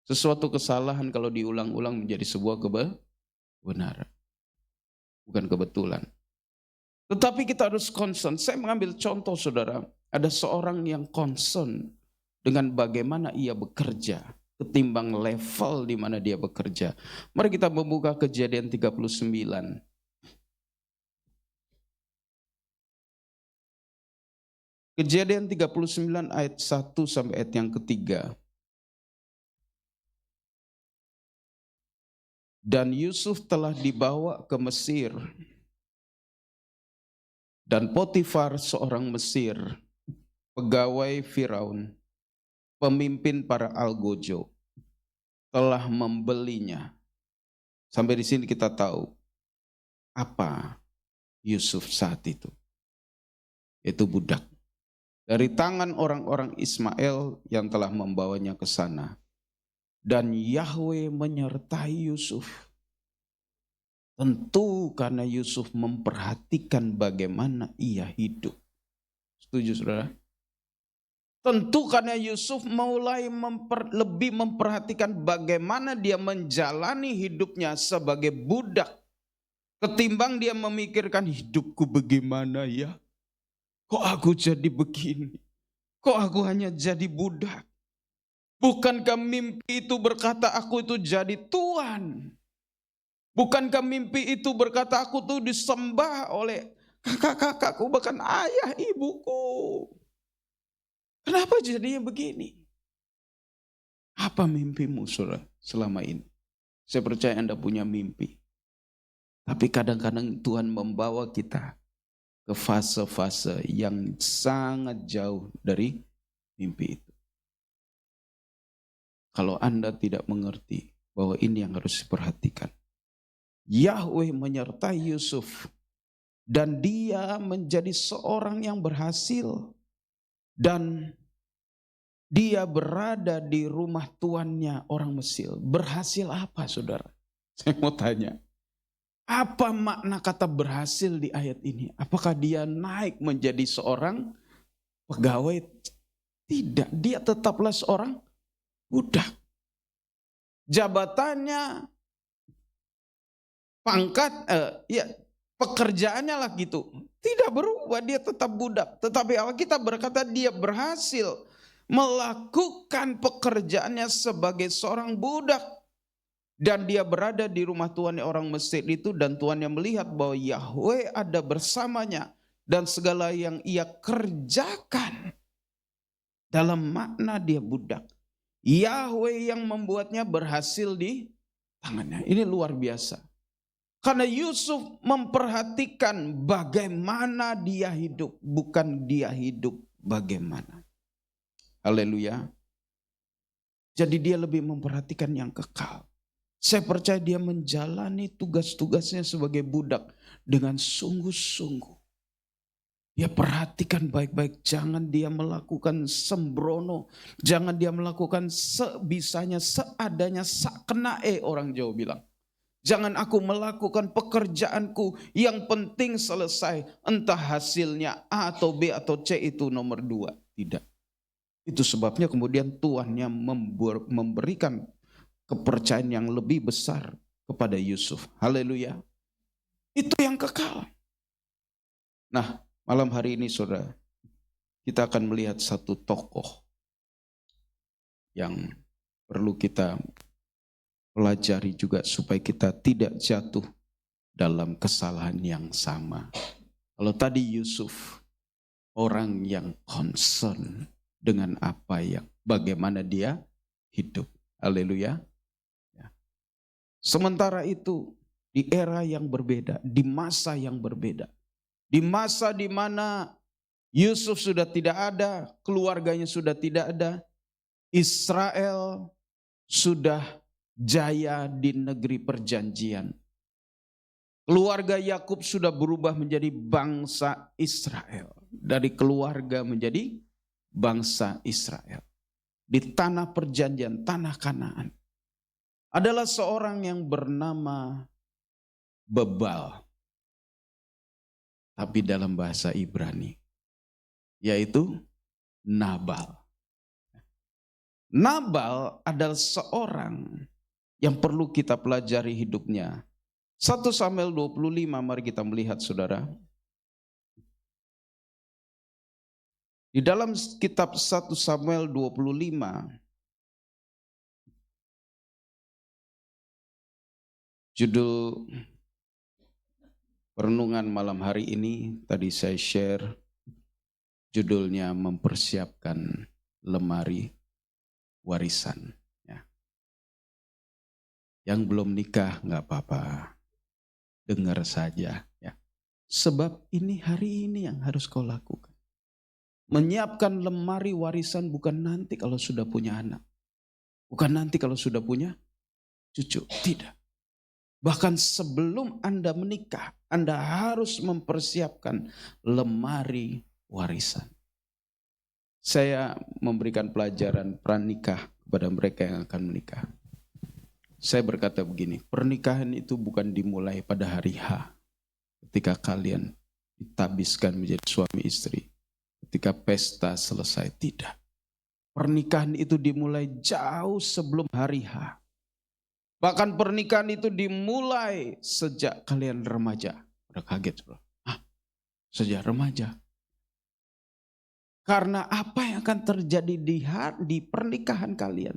Sesuatu kesalahan kalau diulang-ulang menjadi sebuah kebenaran. Bukan kebetulan. Tetapi kita harus concern. Saya mengambil contoh, saudara. Ada seorang yang concern dengan bagaimana ia bekerja ketimbang level di mana dia bekerja. Mari kita membuka Kejadian 39. Kejadian 39 ayat 1 sampai ayat yang ketiga. Dan Yusuf telah dibawa ke Mesir. Dan Potifar seorang Mesir, pegawai Firaun, pemimpin para algojo, telah membelinya. Sampai di sini kita tahu apa Yusuf saat itu. Itu budak. Dari tangan orang-orang Ismail yang telah membawanya ke sana. Dan Yahweh menyertai Yusuf. Tentu karena Yusuf memperhatikan bagaimana ia hidup. Setuju, saudara? Tentu karena Yusuf mulai lebih memperhatikan bagaimana dia menjalani hidupnya sebagai budak. Ketimbang dia memikirkan hidupku bagaimana ya? Kok aku jadi begini? Kok aku hanya jadi budak? Bukankah mimpi itu berkata aku itu jadi tuan? Bukankah mimpi itu berkata aku tuh disembah oleh kakak-kakakku, bahkan ayah ibuku? Kenapa jadinya begini? Apa mimpimu, saudara, selama ini? Saya percaya Anda punya mimpi. Tapi kadang-kadang Tuhan membawa kita ke fase-fase yang sangat jauh dari mimpi itu. Kalau Anda tidak mengerti bahwa ini yang harus diperhatikan. Yahweh menyertai Yusuf dan dia menjadi seorang yang berhasil, dan dia berada di rumah tuannya orang Mesir. Berhasil apa, saudara? Saya mau tanya, apa makna kata berhasil di ayat ini? Apakah dia naik menjadi seorang pegawai? Tidak, dia tetaplah seorang budak. Jabatannya, pangkat, pekerjaannya lah gitu. Tidak berubah, dia tetap budak. Tetapi Alkitab berkata dia berhasil melakukan pekerjaannya sebagai seorang budak. Dan dia berada di rumah tuannya orang Mesir itu, dan tuannya melihat bahwa Yahweh ada bersamanya. Dan segala yang ia kerjakan, dalam makna dia budak, Yahweh yang membuatnya berhasil di tangannya. Ini luar biasa. Karena Yusuf memperhatikan bagaimana dia hidup, bukan dia hidup bagaimana. Haleluya. Jadi dia lebih memperhatikan yang kekal. Saya percaya dia menjalani tugas-tugasnya sebagai budak dengan sungguh-sungguh. Dia perhatikan baik-baik, jangan dia melakukan sembrono, jangan dia melakukan sebisanya, seadanya, sakenae orang Jawa bilang. Jangan aku melakukan pekerjaanku, yang penting selesai, entah hasilnya A atau B atau C itu nomor 2. Tidak. Itu sebabnya kemudian tuannya memberikan kepercayaan yang lebih besar kepada Yusuf. Haleluya. Itu yang kekal. Nah, malam hari ini saudara, kita akan melihat satu tokoh yang perlu kita pelajari juga supaya kita tidak jatuh dalam kesalahan yang sama. Kalau tadi Yusuf, orang yang concern dengan bagaimana dia hidup. Haleluya. Sementara itu di era yang berbeda, di masa yang berbeda, di masa di mana Yusuf sudah tidak ada, keluarganya sudah tidak ada, Israel sudah jaya di negeri perjanjian. Keluarga Yakub sudah berubah menjadi bangsa Israel. Dari keluarga menjadi bangsa Israel. Di tanah perjanjian, tanah Kanaan. Adalah seorang yang bernama Bebal. Tapi dalam bahasa Ibrani, yaitu Nabal. Nabal adalah seorang yang perlu kita pelajari hidupnya. 1 Samuel 25, mari kita melihat saudara. Di dalam kitab 1 Samuel 25, judul perenungan malam hari ini, tadi saya share, judulnya mempersiapkan lemari warisan. Ya. Yang belum nikah nggak apa-apa, dengar saja. Ya. Sebab ini hari ini yang harus kau lakukan. Menyiapkan lemari warisan bukan nanti kalau sudah punya anak. Bukan nanti kalau sudah punya cucu. Tidak. Bahkan sebelum Anda menikah, Anda harus mempersiapkan lemari warisan. Saya memberikan pelajaran pranikah kepada mereka yang akan menikah. Saya berkata begini, pernikahan itu bukan dimulai pada hari H. Ketika kalian ditabiskan menjadi suami istri. Ketika pesta selesai, tidak. Pernikahan itu dimulai jauh sebelum hari H. Bahkan pernikahan itu dimulai sejak kalian remaja. Udah kaget, bro. Sejak remaja. Karena apa yang akan terjadi di pernikahan kalian,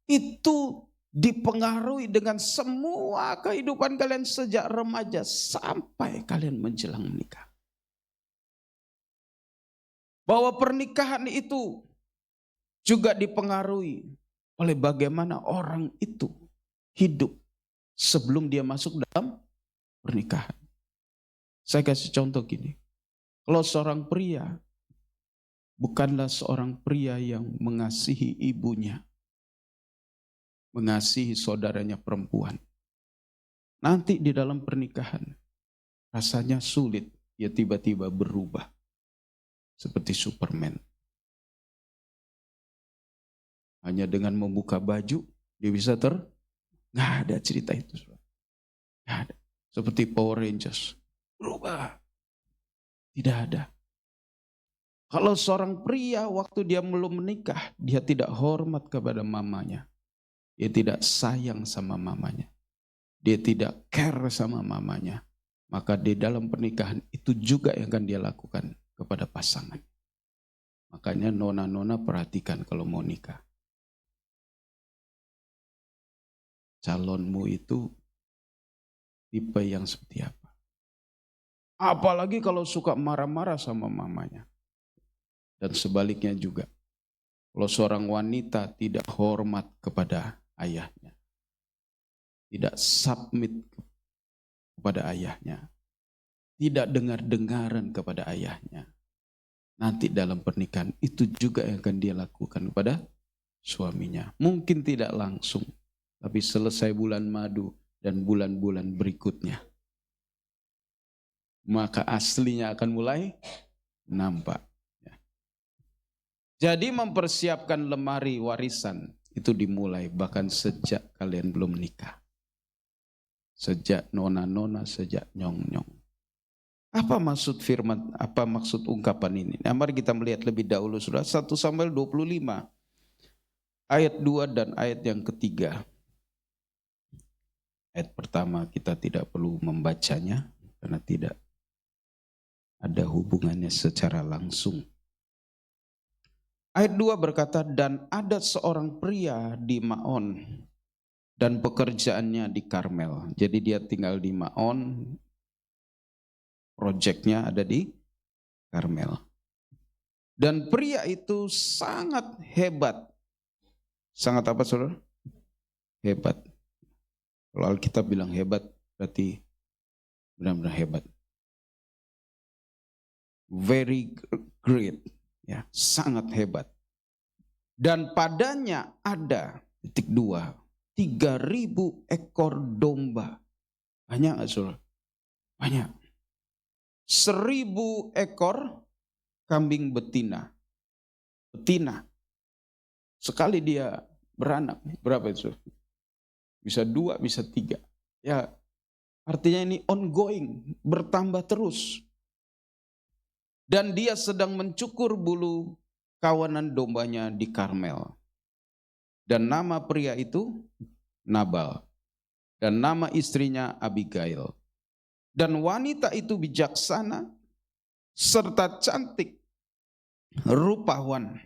itu dipengaruhi dengan semua kehidupan kalian sejak remaja sampai kalian menjelang menikah. Bahwa pernikahan itu juga dipengaruhi oleh bagaimana orang itu hidup sebelum dia masuk dalam pernikahan. Saya kasih contoh gini. Kalau seorang pria bukanlah seorang pria yang mengasihi ibunya, mengasihi saudaranya perempuan. Nanti di dalam pernikahan rasanya sulit. Dia tiba-tiba berubah seperti Superman. Hanya dengan membuka baju, dia bisa nggak ada cerita itu. Nggak ada. Seperti Power Rangers. Berubah. Tidak ada. Kalau seorang pria waktu dia belum menikah, dia tidak hormat kepada mamanya. Dia tidak sayang sama mamanya. Dia tidak care sama mamanya. Maka di dalam pernikahan itu juga yang akan dia lakukan kepada pasangan. Makanya nona-nona perhatikan kalau mau nikah. Calonmu itu tipe yang seperti apa? Apalagi kalau suka marah-marah sama mamanya. Dan sebaliknya juga. Kalau seorang wanita tidak hormat kepada ayahnya. Tidak submit kepada ayahnya. Tidak dengar-dengaran kepada ayahnya. Nanti dalam pernikahan itu juga yang akan dia lakukan kepada suaminya. Mungkin tidak langsung. Tapi selesai bulan madu dan bulan-bulan berikutnya. Maka aslinya akan mulai nampak. Jadi mempersiapkan lemari warisan itu dimulai bahkan sejak kalian belum menikah. Sejak nona-nona, sejak nyong-nyong. Apa maksud firman, apa maksud ungkapan ini? Nah, mari kita melihat lebih dahulu saudara. 1 Samuel 25 ayat 2 dan ayat yang ketiga. Ayat pertama kita tidak perlu membacanya karena tidak ada hubungannya secara langsung. Ayat 2 berkata, dan ada seorang pria di Maon dan pekerjaannya di Karmel. Jadi dia tinggal di Maon, proyeknya ada di Karmel. Dan pria itu sangat hebat. Sangat apa saudara? Hebat. Kalau Alkitab bilang hebat, berarti benar-benar hebat. Very great, ya, sangat hebat. Dan padanya ada, titik 2, 3.000 ekor domba. Banyak nggak saudara? Banyak. 1.000 ekor kambing betina. Betina. Sekali dia beranak, berapa itu? Bisa 2, bisa 3. Ya, artinya ini ongoing, bertambah terus. Dan dia sedang mencukur bulu kawanan dombanya di Karmel. Dan nama pria itu Nabal. Dan nama istrinya Abigail. Dan wanita itu bijaksana serta cantik, rupawan.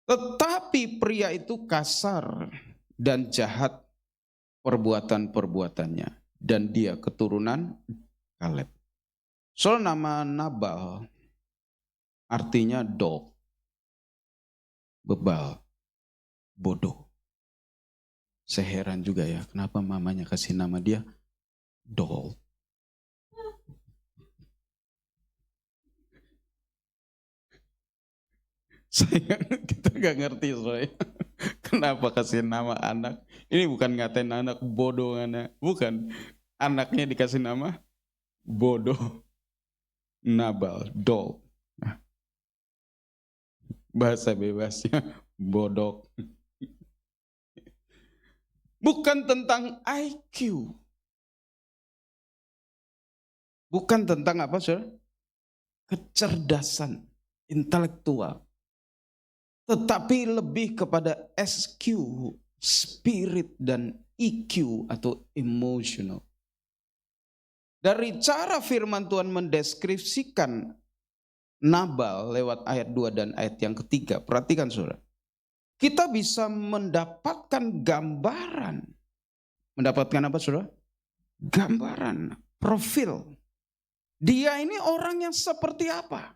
Tetapi pria itu kasar dan jahat perbuatan-perbuatannya. Dan dia keturunan Kaleb. Soal nama Nabal artinya dog, bebal, bodoh. Saya heran juga ya, kenapa mamanya kasih nama dia Dol. Kita gak ngerti soalnya. Kenapa kasih nama anak? Ini bukan ngatain anak bodoh, anak. Bukan. Anaknya dikasih nama bodoh. Nabal, Dol. Nah, bahasa bebasnya bodoh. Bukan tentang IQ. Bukan tentang apa, saudara? Kecerdasan intelektual. Tetapi lebih kepada SQ, spirit, dan EQ atau emotional. Dari cara firman Tuhan mendeskripsikan Nabal lewat ayat 2 dan ayat yang ketiga. Perhatikan saudara. Kita bisa mendapatkan gambaran. Mendapatkan apa saudara? Gambaran, profil. Dia ini orang yang seperti apa?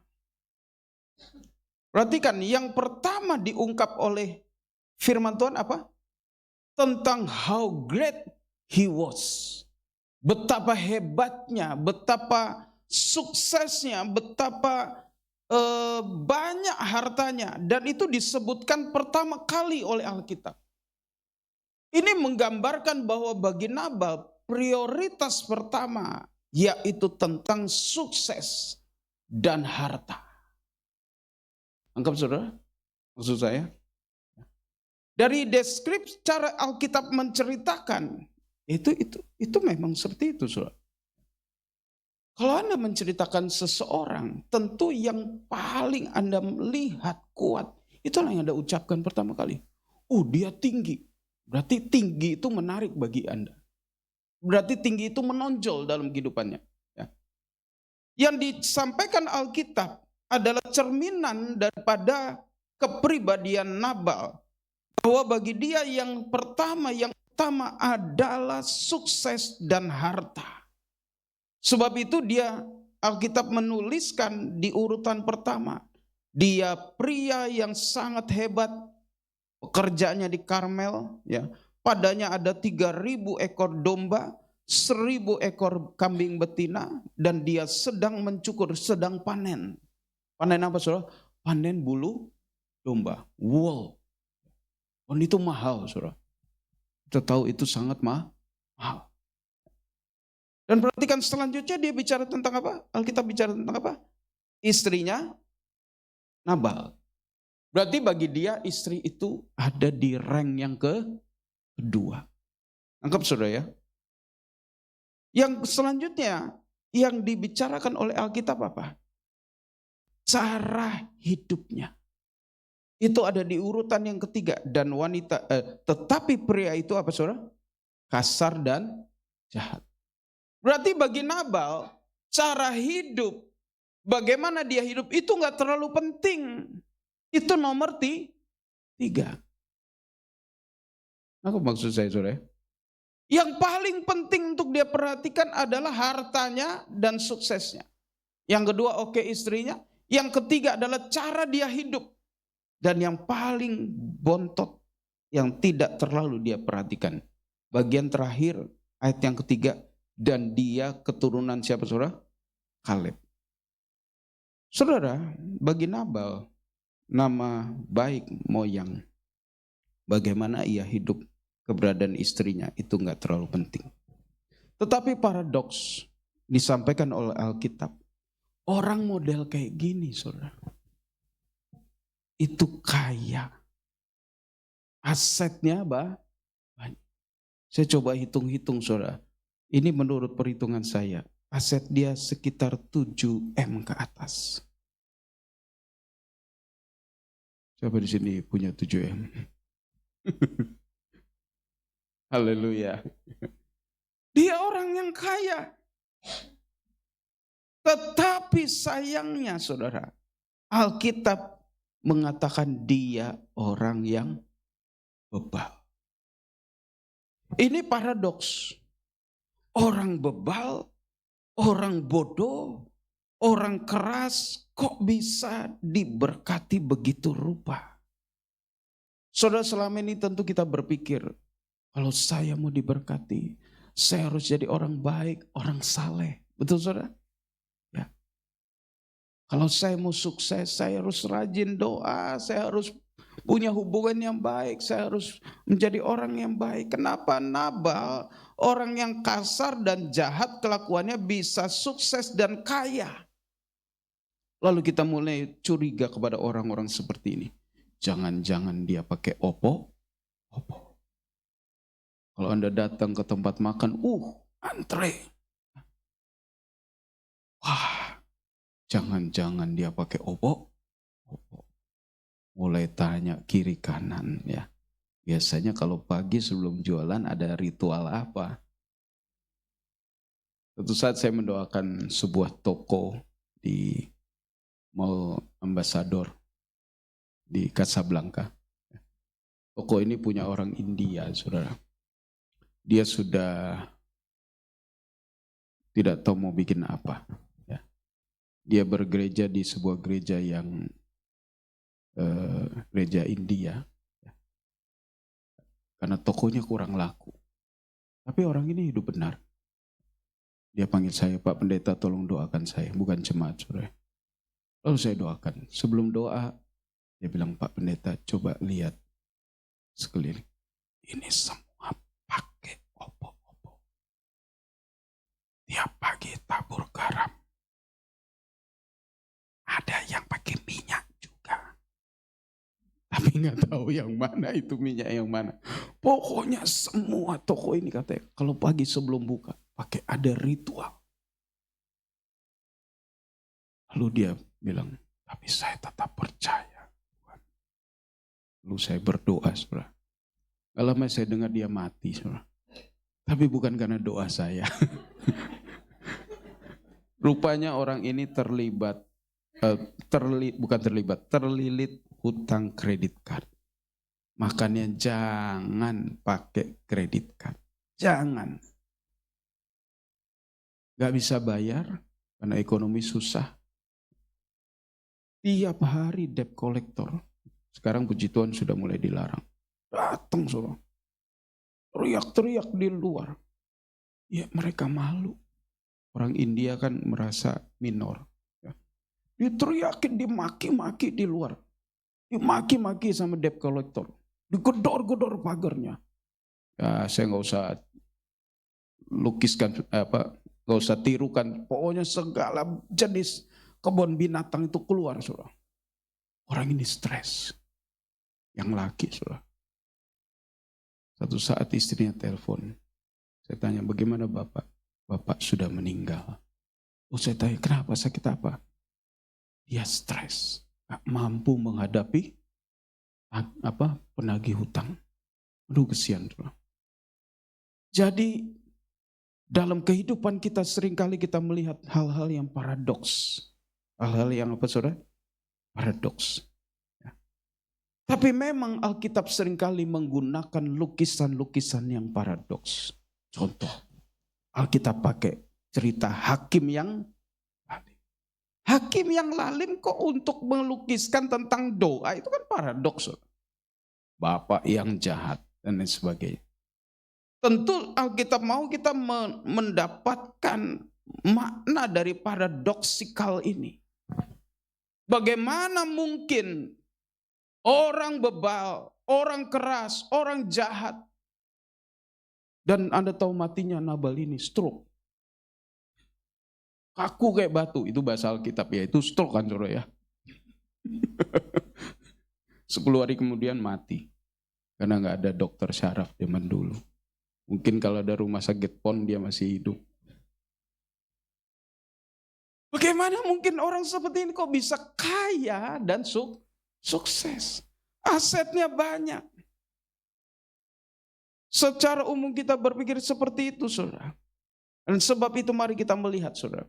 Perhatikan, yang pertama diungkap oleh firman Tuhan apa? Tentang how great he was. Betapa hebatnya, betapa suksesnya, betapa banyak hartanya. Dan itu disebutkan pertama kali oleh Alkitab. Ini menggambarkan bahwa bagi Nabal prioritas pertama yaitu tentang sukses dan harta. Anggap saudara, maksud saya. Dari deskripsi cara Alkitab menceritakan, itu memang seperti itu, saudara. Kalau Anda menceritakan seseorang, tentu yang paling Anda melihat kuat, itulah yang Anda ucapkan pertama kali. Oh, dia tinggi. Berarti tinggi itu menarik bagi Anda. Berarti tinggi itu menonjol dalam kehidupannya. Ya. Yang disampaikan Alkitab adalah cerminan daripada kepribadian Nabal. Bahwa bagi dia yang utama adalah sukses dan harta. Sebab itu Alkitab menuliskan di urutan pertama. Dia pria yang sangat hebat. Pekerjaannya di Karmel. Ya. Padanya ada 3.000 ekor domba. 1.000 ekor kambing betina. Dan dia sedang mencukur, sedang panen. Panen apa saudara? Panen bulu domba. Wool. Dan itu mahal saudara. Kita tahu itu sangat mahal. Dan perhatikan selanjutnya dia bicara tentang apa? Alkitab bicara tentang apa? Istrinya Nabal. Berarti bagi dia istri itu ada di rank yang kedua. Anggap saudara ya. Yang selanjutnya yang dibicarakan oleh Alkitab apa? Cara hidupnya. Itu ada di urutan yang ketiga. Dan tetapi pria itu apa saudara? Kasar dan jahat. Berarti bagi Nabal, cara hidup, bagaimana dia hidup itu gak terlalu penting. Itu nomor 3. Apa maksud saya saudara? Yang paling penting untuk dia perhatikan adalah hartanya dan suksesnya. Yang kedua istrinya. Yang ketiga adalah cara dia hidup. Dan yang paling bontot, yang tidak terlalu dia perhatikan. Bagian terakhir, ayat yang ketiga. Dan dia keturunan siapa saudara? Kaleb. Saudara, bagi Nabal, nama baik moyang. Bagaimana ia hidup, keberadaan istrinya, itu gak terlalu penting. Tetapi paradoks disampaikan oleh Alkitab. Orang model kayak gini saudara. Itu kaya. Asetnya banyak. Saya coba hitung-hitung saudara. Ini menurut perhitungan saya, aset dia sekitar 7M ke atas. Siapa di sini punya 7M? Haleluya. Dia orang yang kaya. Tetapi sayangnya saudara, Alkitab mengatakan dia orang yang bebal. Ini paradoks. Orang bebal, orang bodoh, orang keras kok bisa diberkati begitu rupa. Saudara, selama ini tentu kita berpikir, kalau saya mau diberkati, saya harus jadi orang baik, orang saleh. Betul saudara? Ya. Kalau saya mau sukses, saya harus rajin doa, saya harus punya hubungan yang baik, saya harus menjadi orang yang baik. Kenapa Nabal, orang yang kasar dan jahat kelakuannya, bisa sukses dan kaya? Lalu kita mulai curiga kepada orang-orang seperti ini. Jangan-jangan dia pakai Oppo. Kalau Anda datang ke tempat makan, antre. Wah, jangan-jangan dia pakai Oppo. Mulai tanya kiri kanan ya. Biasanya kalau pagi sebelum jualan ada ritual apa? Suatu saat saya mendoakan sebuah toko di Mall Ambassador di Casablanca. Toko ini punya orang India, saudara. Dia sudah tidak tahu mau bikin apa. Ya. Dia bergereja di sebuah gereja yang gereja India. Ya. Karena tokonya kurang laku. Tapi orang ini hidup benar. Dia panggil saya, Pak Pendeta tolong doakan saya. Bukan jemaat, saudara. Lalu saya doakan. Sebelum doa, dia bilang, Pak Pendeta coba lihat sekeliling. Ini semua pakai Oppo. Tiap pagi Tapi nggak tahu yang mana itu minyak yang mana. Pokoknya semua toko ini katanya kalau pagi sebelum buka pakai ada ritual. Lalu dia bilang, tapi saya tetap percaya. Lalu saya berdoa, saudara. Gak lama saya dengar dia mati, saudara. Tapi bukan karena doa saya. Rupanya orang ini terlilit hutang kredit card. Makanya jangan pakai kredit card. Jangan. Gak bisa bayar karena ekonomi susah. Tiap hari debt collector. Sekarang puji Tuhan sudah mulai dilarang. Datang saudara. Teriak-teriak di luar. Ya mereka malu. Orang India kan merasa minor. Diteriakin, dimaki-maki di luar. Dimaki-maki sama debt collector. Digedor-gedor pagarnya. Ya saya nggak usah lukiskan nggak usah tirukan. Pokoknya segala jenis kebun binatang itu keluar, saudara. Orang ini stres. Yang laki, saudara. Satu saat istrinya telepon. Saya tanya, bagaimana Bapak? Bapak sudah meninggal. Oh, saya tanya, kenapa? Sakit apa? Dia stres. Gak mampu menghadapi penagih hutang. Aduh, kesian, saudara. Jadi, dalam kehidupan kita seringkali kita melihat hal-hal yang paradoks. Hal-hal yang apa, saudara? Paradoks. Ya. Tapi memang Alkitab seringkali menggunakan lukisan-lukisan yang paradoks. Contoh, Alkitab pakai cerita hakim yang lalim. Hakim yang lalim kok untuk melukiskan tentang doa, itu kan paradoks. Saudara. Bapak yang jahat dan lain sebagainya. Tentu Alkitab mau kita mendapatkan makna dari paradoksikal ini. Bagaimana mungkin orang bebal, orang keras, orang jahat. Dan Anda tahu matinya Nabal ini stroke. Kaku kayak batu, itu bahasa Alkitab ya, itu stroke kan saudara ya. 10 hari kemudian mati. Karena gak ada dokter syaraf zaman dulu. Mungkin kalau ada rumah sakit PON dia masih hidup. Bagaimana mungkin orang seperti ini kok bisa kaya dan sukses? Asetnya banyak. Secara umum kita berpikir seperti itu, saudara. Dan sebab itu mari kita melihat, saudara.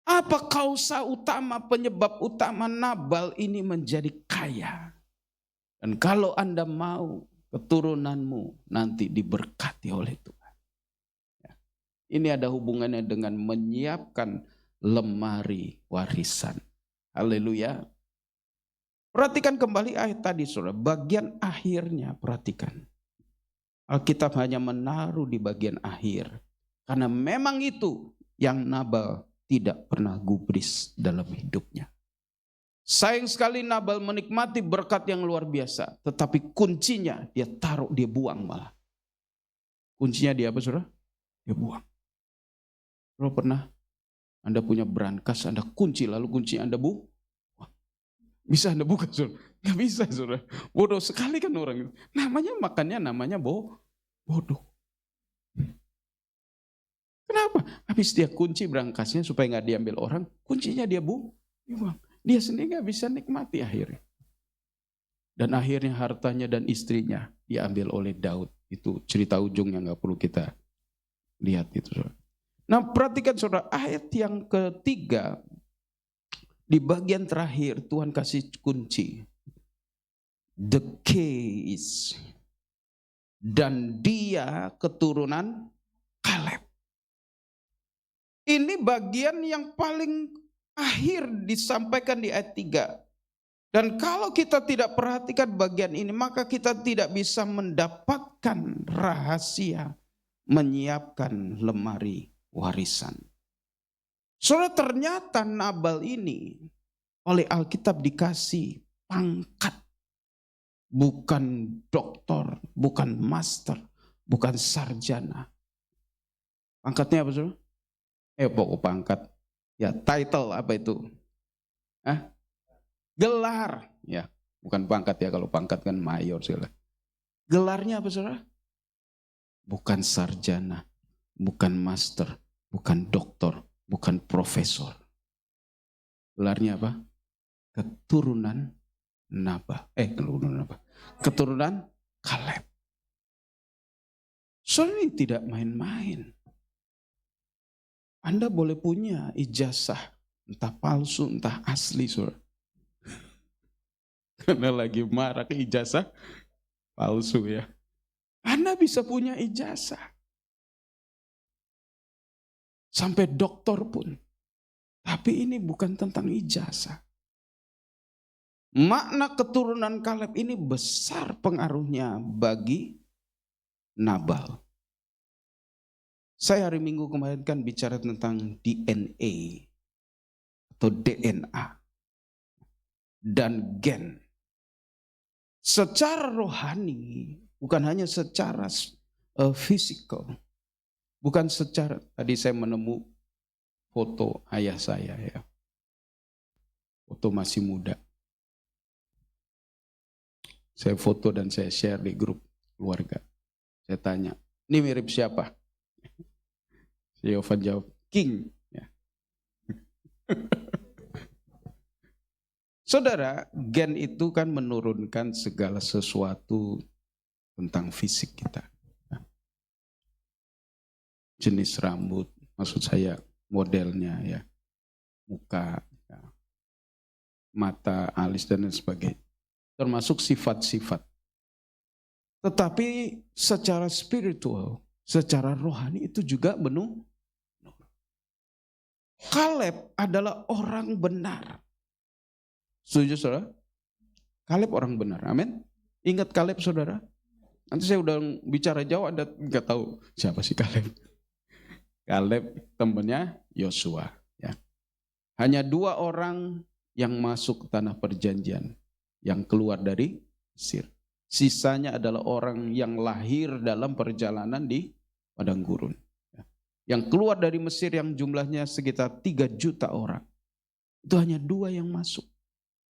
Apa kausa utama, penyebab utama Nabal ini menjadi kaya? Dan kalau Anda mau, keturunanmu nanti diberkati oleh Tuhan. Ini ada hubungannya dengan menyiapkan lemari warisan. Haleluya. Perhatikan kembali ayat tadi, saudara. Bagian akhirnya, perhatikan. Alkitab hanya menaruh di bagian akhir. Karena memang itu yang Nabal tidak pernah gubris dalam hidupnya. Sayang sekali Nabal menikmati berkat yang luar biasa. Tetapi kuncinya dia taruh, dia buang malah. Kuncinya dia apa, saudara? Dia buang. Kalau pernah Anda punya brankas, Anda kunci, lalu kunci Anda buang. Bisa Anda buka, saudara? Gak bisa, saudara. Bodoh sekali kan orang itu. Namanya bodoh. Kenapa? Habis dia kunci brankasnya supaya gak diambil orang, kuncinya dia buang. Dia sendiri gak bisa nikmati akhirnya. Dan akhirnya hartanya dan istrinya diambil oleh Daud. Itu cerita ujungnya gak perlu kita lihat itu, saudara. Nah perhatikan saudara, ayat yang ketiga. Di bagian terakhir Tuhan kasih kunci. The case. Dan dia keturunan Kaleb. Ini bagian yang paling akhir disampaikan di ayat 3. Dan kalau kita tidak perhatikan bagian ini, maka kita tidak bisa mendapatkan rahasia menyiapkan lemari warisan. Saudara, ternyata Nabal ini oleh Alkitab dikasih pangkat. Bukan doktor, bukan master, bukan sarjana. Pangkatnya apa, saudara? Pokok pangkat. Ya, title apa itu? Gelar. Ya, Bukan pangkat ya, kalau pangkat kan mayor segala. Gelarnya apa saudara? Bukan sarjana, bukan master, bukan doktor, bukan profesor. Gelarnya apa? Keturunan Nabal. Keturunan apa? Keturunan Kaleb. Soalnya ini tidak main-main. Anda boleh punya ijazah, entah palsu, entah asli, saudara. Karena lagi marak ijazah palsu ya. Anda bisa punya ijazah. Sampai doktor pun. Tapi ini bukan tentang ijazah. Makna keturunan Kaleb ini besar pengaruhnya bagi Nabal. Saya hari Minggu kemarin kan bicara tentang DNA atau DNA dan gen. Secara rohani, bukan hanya secara fisikal, bukan secara, tadi saya menemu foto ayah saya ya, foto masih muda. Saya foto dan saya share di grup keluarga. Saya tanya, ini mirip siapa? Si Yovan jawab, King. Ya. Saudara, gen itu kan menurunkan segala sesuatu tentang fisik kita. Jenis rambut, maksud saya modelnya ya, muka, ya, mata, alis dan lain sebagainya. Termasuk sifat-sifat. Tetapi secara spiritual, secara rohani itu juga menurun. Kaleb adalah orang benar. Setuju saudara? Kaleb orang benar, amin. Ingat Kaleb saudara? Nanti saya udah bicara jauh, Anda nggak tahu siapa sih Kaleb. Kaleb temannya Yosua. Ya. Hanya 2 orang yang masuk ke tanah perjanjian, yang keluar dari Mesir. Sisanya adalah orang yang lahir dalam perjalanan di padang gurun. Yang keluar dari Mesir yang jumlahnya sekitar 3 juta orang. Itu hanya 2 yang masuk.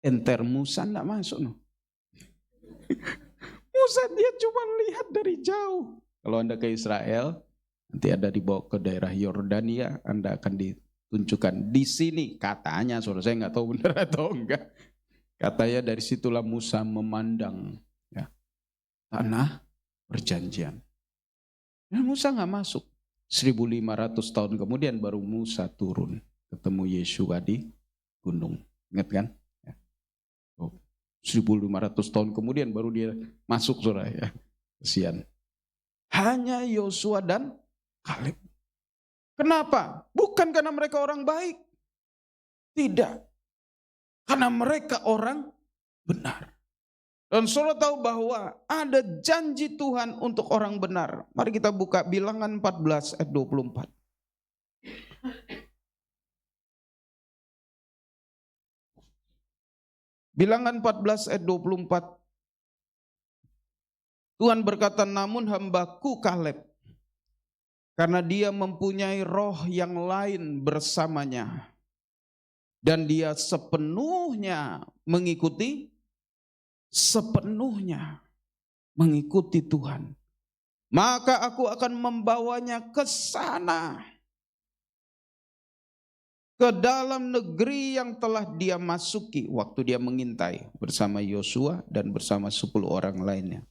Enter Musa enggak masuk. No. Musa dia cuma lihat dari jauh. Kalau Anda ke Israel, nanti Anda dibawa ke daerah Yordania, Anda akan ditunjukkan di sini. Katanya, saudara, saya nggak tahu benar atau enggak. Katanya dari situlah Musa memandang ya, tanah perjanjian. Dan Musa nggak masuk. 1500 tahun kemudian baru Musa turun ketemu Yeshua di gunung. Ingat kan? Ya. 1500 tahun kemudian baru dia masuk saudara ya. Kesian. Hanya Yosua dan Kaleb. Kenapa? Bukan karena mereka orang baik. Tidak. Karena mereka orang benar. Dan saudara tahu bahwa ada janji Tuhan untuk orang benar. Mari kita buka Bilangan 14 ayat 24. Bilangan 14 ayat 24. Tuhan berkata, namun hambaku Kaleb, karena dia mempunyai roh yang lain bersamanya, dan dia sepenuhnya mengikuti Tuhan, maka aku akan membawanya ke sana, ke dalam negeri yang telah dia masuki waktu dia mengintai bersama Yosua dan bersama 10 orang lainnya,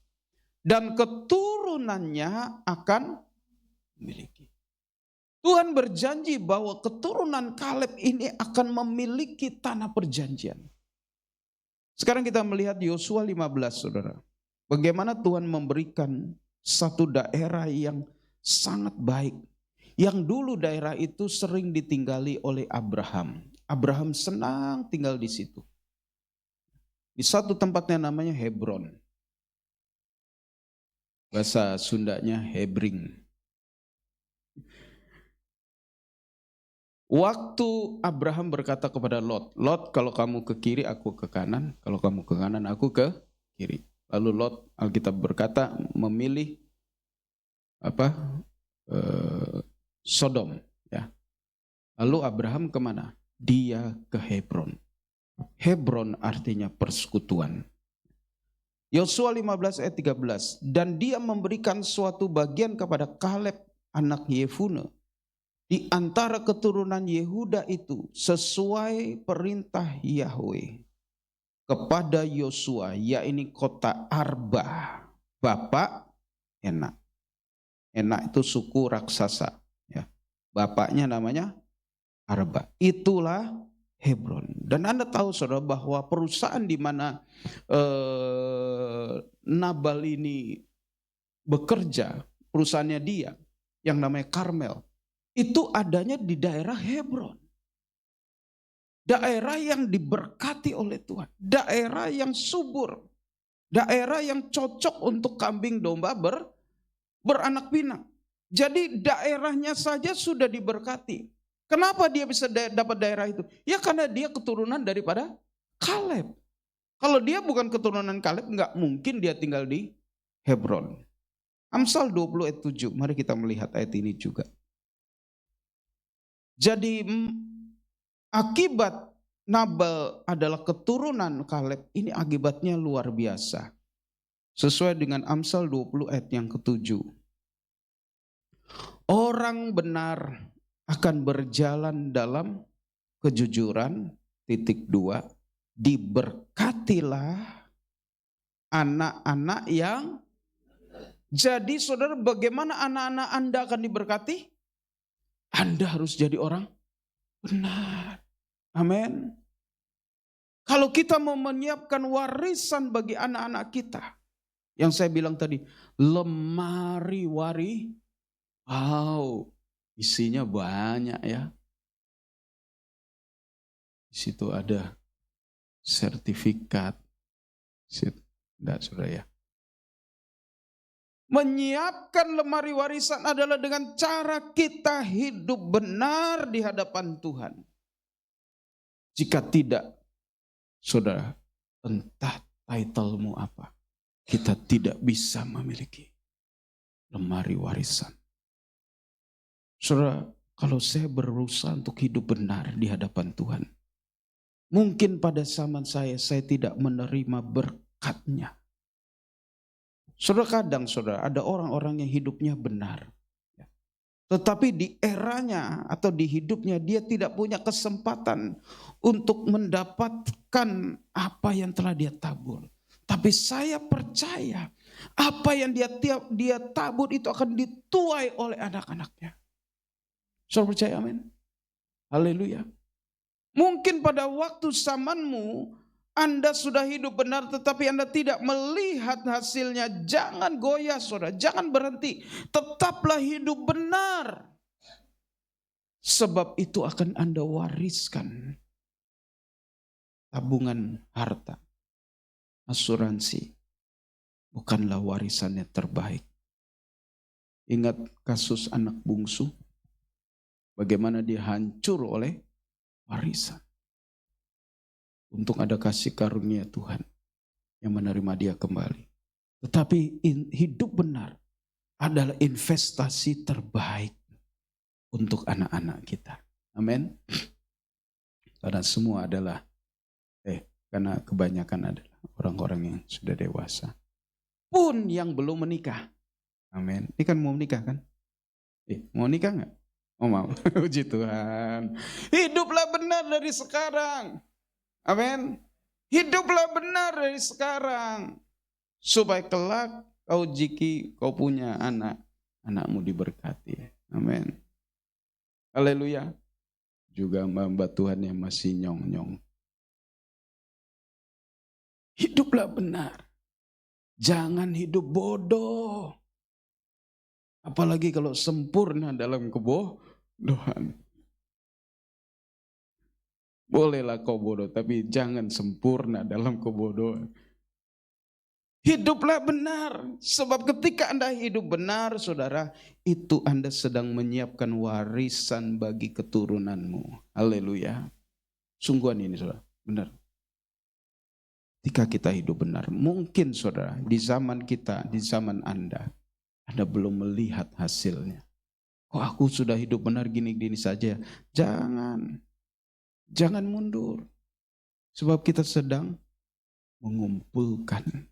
dan keturunannya akan memiliki. Tuhan berjanji bahwa keturunan Kaleb ini akan memiliki tanah perjanjian. Sekarang kita melihat Yosua 15, saudara. Bagaimana Tuhan memberikan satu daerah yang sangat baik. Yang dulu daerah itu sering ditinggali oleh Abraham. Abraham senang tinggal di situ. Di satu tempatnya namanya Hebron. Bahasa Sundanya Hebring. Waktu Abraham berkata kepada Lot, Lot kalau kamu ke kiri aku ke kanan, kalau kamu ke kanan aku ke kiri. Lalu Lot, Alkitab berkata, memilih Sodom. Ya. Lalu Abraham kemana? Dia ke Hebron. Hebron artinya persekutuan. Yosua 15 ayat 13. Dan dia memberikan suatu bagian kepada Kaleb anak Yefune di antara keturunan Yehuda itu sesuai perintah Yahweh kepada Yosua, yakni kota Arba, bapak Enak. Enak itu suku raksasa, ya. Bapaknya namanya Arba. Itulah Hebron. Dan Anda tahu saudara bahwa perusahaan di mana Nabal ini bekerja, perusahaannya dia yang namanya Karmel, itu adanya di daerah Hebron. Daerah yang diberkati oleh Tuhan, daerah yang subur, daerah yang cocok untuk kambing domba beranak pinak. Jadi daerahnya saja sudah diberkati. Kenapa dia bisa dapat daerah itu? Ya karena dia keturunan daripada Kaleb. Kalau dia bukan keturunan Kaleb, nggak mungkin dia tinggal di Hebron. Amsal 20 ayat 7, mari kita melihat ayat ini juga. Jadi akibat Nabal adalah keturunan Kaleb, ini akibatnya luar biasa. Sesuai dengan Amsal 20 ayat yang ke-7. Orang benar akan berjalan dalam kejujuran, (2) diberkatilah anak-anak yang. Jadi saudara, bagaimana anak-anak Anda akan diberkati? Anda harus jadi orang benar. Amin. Kalau kita mau menyiapkan warisan bagi anak-anak kita, yang saya bilang tadi, lemari wow, isinya banyak ya. Di situ ada sertifikat. Enggak, saudara ya. Menyiapkan lemari warisan adalah dengan cara kita hidup benar di hadapan Tuhan. Jika tidak, saudara, entah titlemu apa, kita tidak bisa memiliki lemari warisan. Saudara, kalau saya berusaha untuk hidup benar di hadapan Tuhan, mungkin pada zaman saya tidak menerima berkatnya. Saudara, kadang saudara ada orang-orang yang hidupnya benar, tetapi di eranya atau di hidupnya dia tidak punya kesempatan untuk mendapatkan apa yang telah dia tabur. Tapi saya percaya apa yang dia tabur itu akan dituai oleh anak-anaknya. Saudara percaya, amin? Haleluya. Mungkin pada waktu zamanmu Anda sudah hidup benar tetapi Anda tidak melihat hasilnya. Jangan goyah saudara, jangan berhenti. Tetaplah hidup benar. Sebab itu akan Anda wariskan tabungan harta. Asuransi bukanlah warisannya terbaik. Ingat kasus anak bungsu, bagaimana dia hancur oleh warisan. Untung ada kasih karunia Tuhan yang menerima dia kembali. Tetapi hidup benar adalah investasi terbaik untuk anak-anak kita. Amin. Karena semua adalah karena kebanyakan adalah orang-orang yang sudah dewasa. Pun yang belum menikah. Amin. Ini kan mau menikah kan? Mau nikah enggak? Oh mau. Puji Tuhan. Hiduplah benar dari sekarang. Amin. Hiduplah benar dari sekarang. Supaya kelak kau punya anak. Anakmu diberkati. Amin. Haleluya. Juga hamba Tuhan yang masih nyong-nyong. Hiduplah benar. Jangan hidup bodoh. Apalagi kalau sempurna dalam kebodohan. Bolehlah kau bodoh, tapi jangan sempurna dalam kebodohan. Hiduplah benar. Sebab ketika Anda hidup benar, saudara, itu Anda sedang menyiapkan warisan bagi keturunanmu. Haleluya. Sungguhan ini saudara, benar. Ketika kita hidup benar, mungkin saudara, di zaman kita, di zaman Anda belum melihat hasilnya. Kok aku sudah hidup benar gini-gini saja? Jangan mundur. Sebab kita sedang mengumpulkan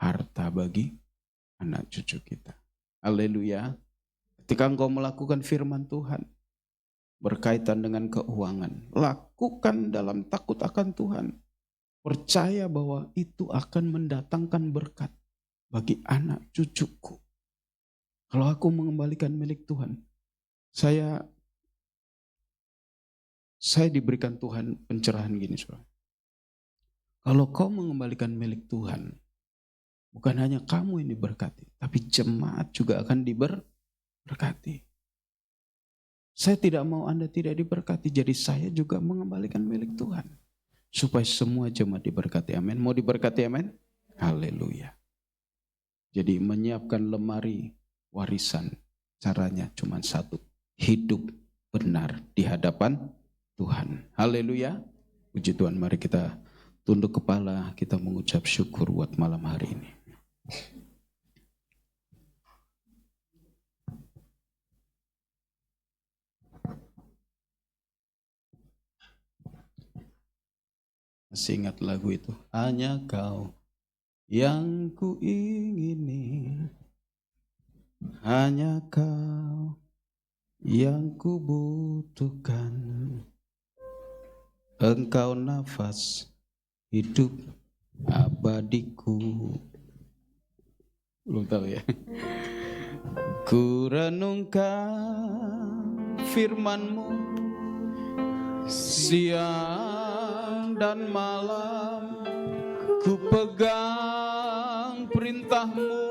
harta bagi anak cucu kita. Haleluya. Ketika engkau melakukan firman Tuhan berkaitan dengan keuangan, lakukan dalam takut akan Tuhan. Percaya bahwa itu akan mendatangkan berkat bagi anak cucuku. Kalau aku mengembalikan milik Tuhan, saya diberikan Tuhan pencerahan gini, saudara. Kalau kau mengembalikan milik Tuhan, bukan hanya kamu yang diberkati, tapi jemaat juga akan diberkati. Saya tidak mau Anda tidak diberkati, jadi saya juga mengembalikan milik Tuhan. Supaya semua jemaat diberkati, amin. Mau diberkati, amin? Haleluya. Jadi menyiapkan lemari warisan, caranya cuma satu. Hidup benar di hadapan Tuhan. Haleluya. Puji Tuhan, mari kita tunduk kepala, kita mengucap syukur buat malam hari ini. Masih ingat lagu itu? Hanya kau yang ku ingini, hanya kau yang ku butuhkan. Engkau nafas hidup abadiku. Belum tahu ya. Ku renungkan firman-Mu siang dan malam, ku pegang perintah-Mu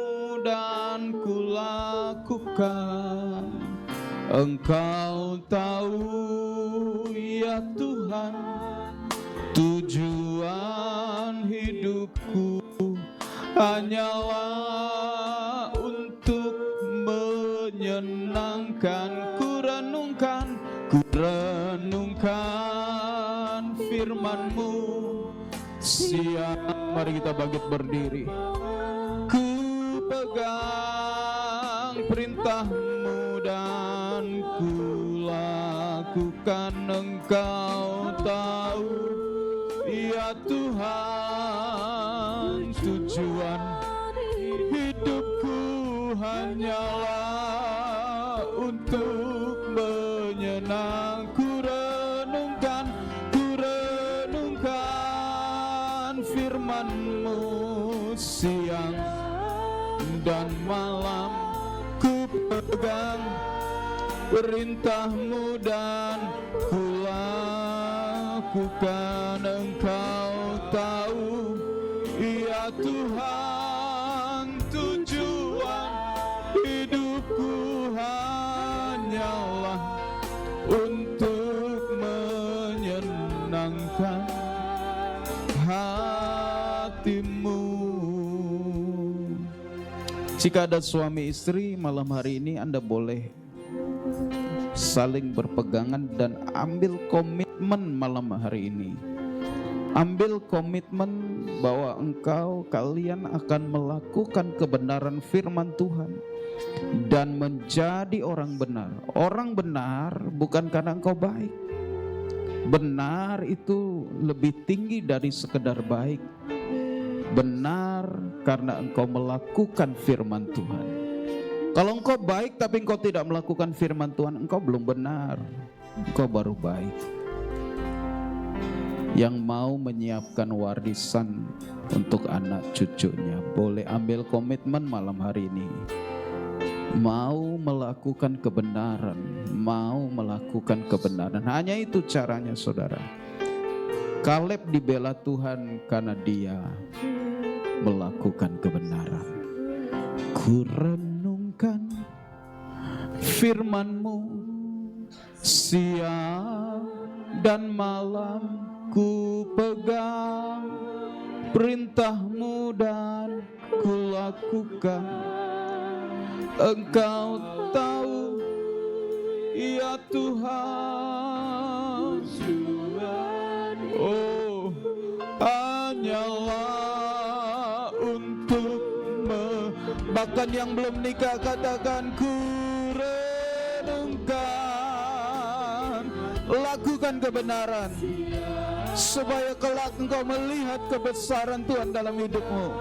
dan ku lakukan. Engkau tahu ya Tuhan, tujuan hidupku hanyalah untuk menyenangkan. Ku renungkan firman-Mu siang. Mari kita bangkit berdiri. Ku pegang perintah-Mu dan ku lakukan. Engkau tahu ya Tuhan, tujuan hidupku hanyalah untuk menyenang. Ku renungkan firman-Mu siang dan malam, ku pegang perintah-Mu dan ku lakukan. Engkau tahu ya Tuhan, tujuan hidupku hanyalah untuk menyenangkan hati-Mu. Jika ada suami istri malam hari ini, Anda boleh saling berpegangan dan ambil komitmen malam hari ini. Ambil komitmen bahwa kalian akan melakukan kebenaran firman Tuhan dan menjadi orang benar. Orang benar bukan karena engkau baik. Benar itu lebih tinggi dari sekedar baik. Benar karena engkau melakukan firman Tuhan. Kalau engkau baik tapi engkau tidak melakukan firman Tuhan, engkau belum benar. Engkau baru baik. Yang mau menyiapkan warisan untuk anak cucunya, boleh ambil komitmen malam hari ini. Mau melakukan kebenaran, mau melakukan kebenaran. Hanya itu caranya, saudara. Kaleb dibela Tuhan karena dia melakukan kebenaran. Ku renungkan firman-Mu siang dan malam, ku pegang perintah-Mu dan ku lakukan. Engkau tahu ya Tuhan, oh hanyalah untuk bahkan yang belum nikah katakan ku renungkan, lakukan kebenaran supaya kelak engkau melihat kebesaran Tuhan dalam hidupmu.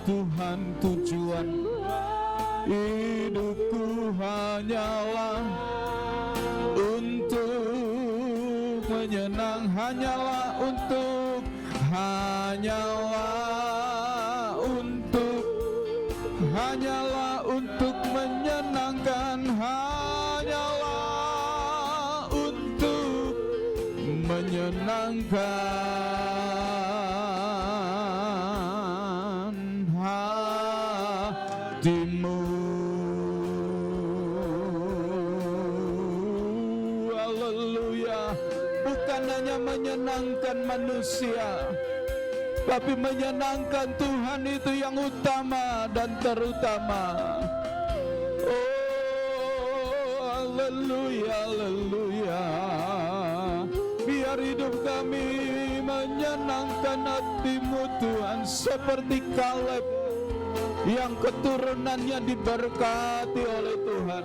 Tuhan tujuan hidupku, hanyalah untuk menyenang, hanyalah untuk menyenangkan, hanyalah untuk menyenangkan hatimu. Haleluya. Bukan hanya menyenangkan manusia, tapi menyenangkan Tuhan itu yang utama dan terutama. Oh, haleluya, haleluya. Biar hidup kami menyenangkan hati-Mu Tuhan, seperti Kaleb yang keturunannya diberkati oleh Tuhan.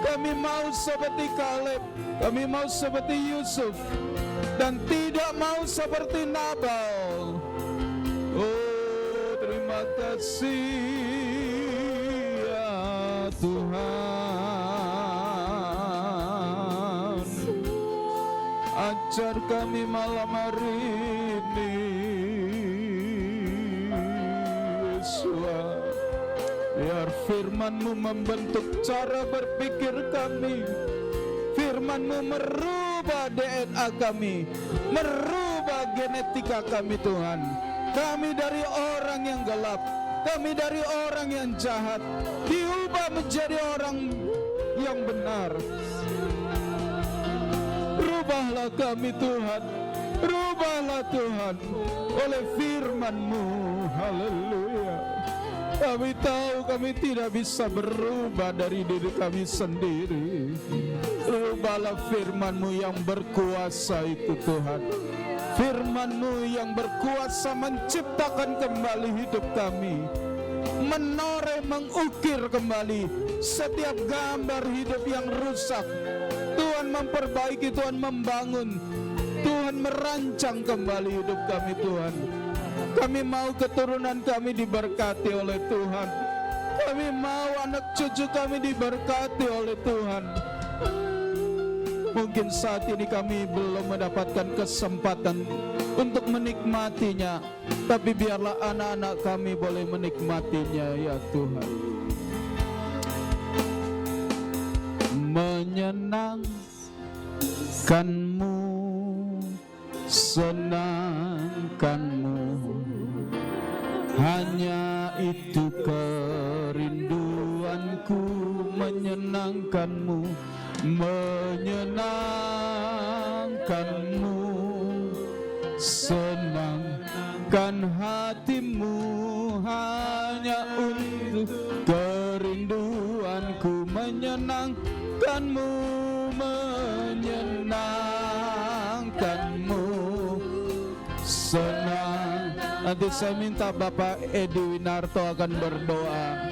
Kami mau seperti Kaleb, kami mau seperti Yusuf, dan tidak mau seperti Nabal. Oh, terima kasih ya Tuhan. Ajar kami malam hari ini, Yesus. Biar firman-Mu membentuk cara berpikir kami. Firman-Mu merubah DNA kami, merubah genetika kami Tuhan. Kami dari orang yang gelap, kami dari orang yang jahat, diubah menjadi orang yang benar. Rubahlah kami Tuhan, rubahlah Tuhan oleh firman-Mu. Haleluya. Kami tahu kami tidak bisa berubah dari diri kami sendiri. Rubahlah firman-Mu yang berkuasa itu Tuhan. Firman-Mu yang berkuasa menciptakan kembali hidup kami, menoreh, mengukir kembali setiap gambar hidup yang rusak. Tuhan memperbaiki, Tuhan membangun, Tuhan merancang kembali hidup kami Tuhan. Kami mau keturunan kami diberkati oleh Tuhan. Kami mau anak cucu kami diberkati oleh Tuhan. Mungkin saat ini kami belum mendapatkan kesempatan untuk menikmatinya, tapi biarlah anak-anak kami boleh menikmatinya ya Tuhan. Menyenangkan-Mu, senangkan-Mu, hanya itu kerinduanku. Menyenangkan-Mu, menyenangkan-Mu, senangkan hati-Mu, hanya untuk kerinduanku. Menyenangkan-Mu, menyenangkan-Mu, senang. Nanti saya minta Bapak Edi Winarto akan berdoa.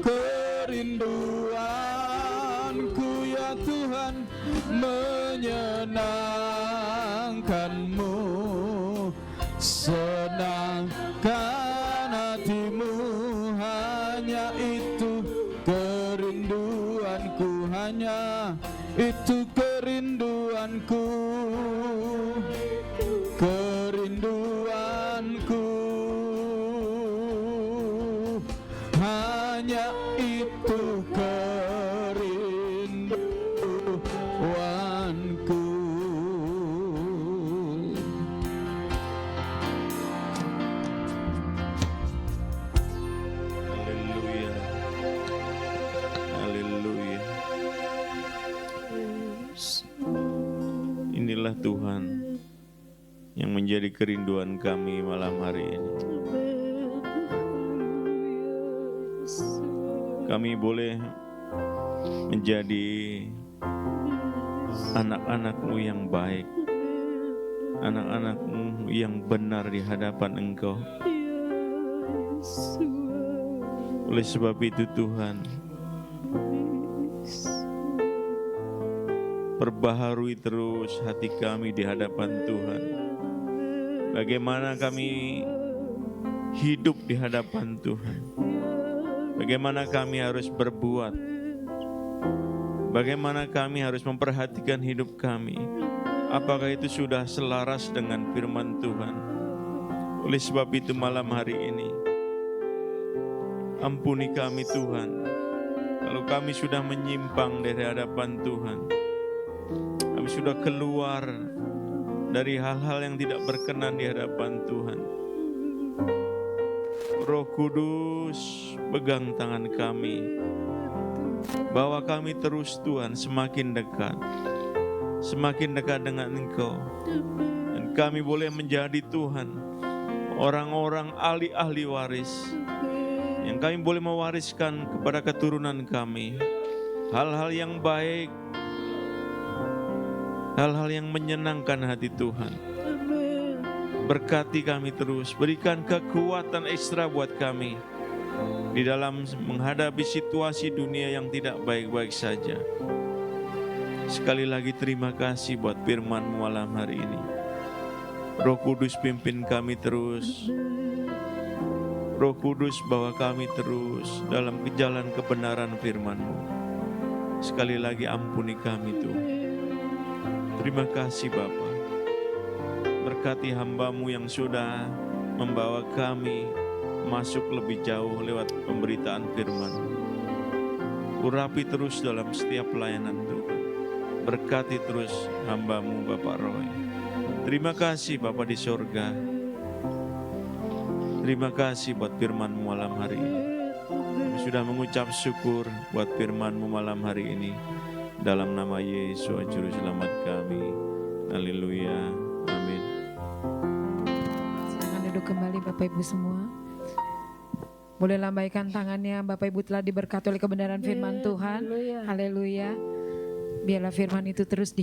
Kerinduanku ya Tuhan, menyenangkan-Mu, senangkan hati-Mu, hanya itu kerinduanku, hanya itu kerinduanku, kerinduanku, hanya itu kerinduanku. Haleluya, haleluya. Inilah Tuhan yang menjadi kerinduan kami malam hari ini. Kami boleh menjadi anak-anak-Mu yang baik, anak-anak-Mu yang benar di hadapan Engkau. Oleh sebab itu Tuhan, perbaharui terus hati kami di hadapan Tuhan. Bagaimana kami hidup di hadapan Tuhan. Bagaimana kami harus berbuat, bagaimana kami harus memperhatikan hidup kami. Apakah itu sudah selaras dengan firman Tuhan? Oleh sebab itu malam hari ini, ampuni kami Tuhan, kalau kami sudah menyimpang dari hadapan Tuhan. Kami sudah keluar dari hal-hal yang tidak berkenan di hadapan Tuhan. Roh Kudus, pegang tangan kami, bawa kami terus Tuhan semakin dekat dengan Engkau. Dan kami boleh menjadi Tuhan orang-orang ahli-ahli waris, yang kami boleh mewariskan kepada keturunan kami hal-hal yang baik, hal-hal yang menyenangkan hati Tuhan. Berkati kami terus, berikan kekuatan ekstra buat kami di dalam menghadapi situasi dunia yang tidak baik-baik saja. Sekali lagi terima kasih buat firman-Mu malam hari ini. Roh Kudus pimpin kami terus. Roh Kudus bawa kami terus dalam jalan kebenaran firman-Mu. Sekali lagi ampuni kami Tuhan. Terima kasih Bapa. Berkati hamba-Mu yang sudah membawa kami masuk lebih jauh lewat pemberitaan firman-Mu. Urapi terus dalam setiap pelayanan Tuhan. Berkati terus hamba-Mu Bapak Roy. Terima kasih Bapa di sorga. Terima kasih buat firman-Mu malam hari ini. Kami sudah mengucap syukur buat firman-Mu malam hari ini. Dalam nama Yesus Juru Selamat kami. Haleluya. Amin. Silakan duduk kembali Bapak Ibu semua. Boleh lambaikan tangannya. Bapak Ibu telah diberkati oleh kebenaran firman Tuhan. Haleluya. Biarlah firman itu terus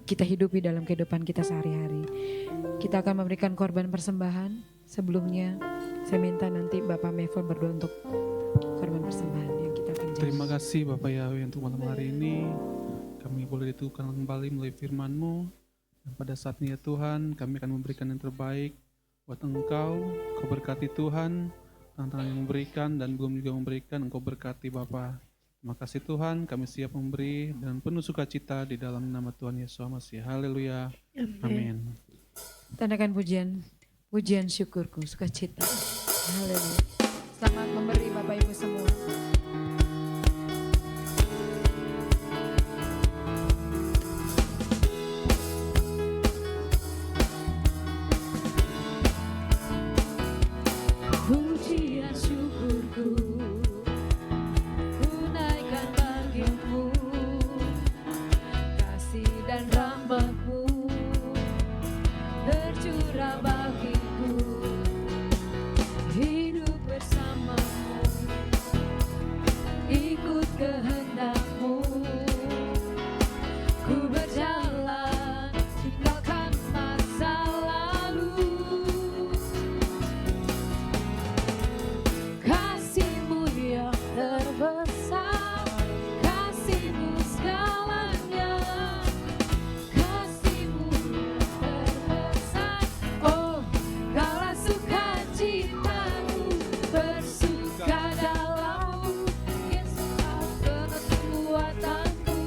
kita hidupi dalam kehidupan kita sehari-hari. Kita akan memberikan korban persembahan. Sebelumnya saya minta nanti Bapak Mevol berdoa untuk korban persembahan yang kita akan jalan. Terima kasih Bapak Yahweh untuk malam hari ini. Kami boleh diteguhkan kembali melalui firman-Mu. Dan pada saat ini ya Tuhan, kami akan memberikan yang terbaik buat Engkau. Kau berkati Tuhan, tangan-tangan yang memberikan dan belum juga memberikan, Engkau berkati Bapa. Terima kasih Tuhan, kami siap memberi dan penuh sukacita di dalam nama Tuhan Yesus Masihi. Haleluya. Amin. Tandakan pujian syukurku, sukacita. Haleluya. Selamat memberi Bapak Ibu semua. Pujian syukurku ku naikkan bagimu, kasih dan rahmat-Mu tercurah bagiku, hidup bersama-Mu, ikut kehendak-Mu, ku berjalan tinggalkan masa lalu. Kasih-Mu yang terbesar, kasih-Mu segalanya, kasih-Mu yang terbesar. Oh, Kaulah sukacita-Mu, bersuka dalam-Mu, Yesus Kau penuh kekuatan-Ku,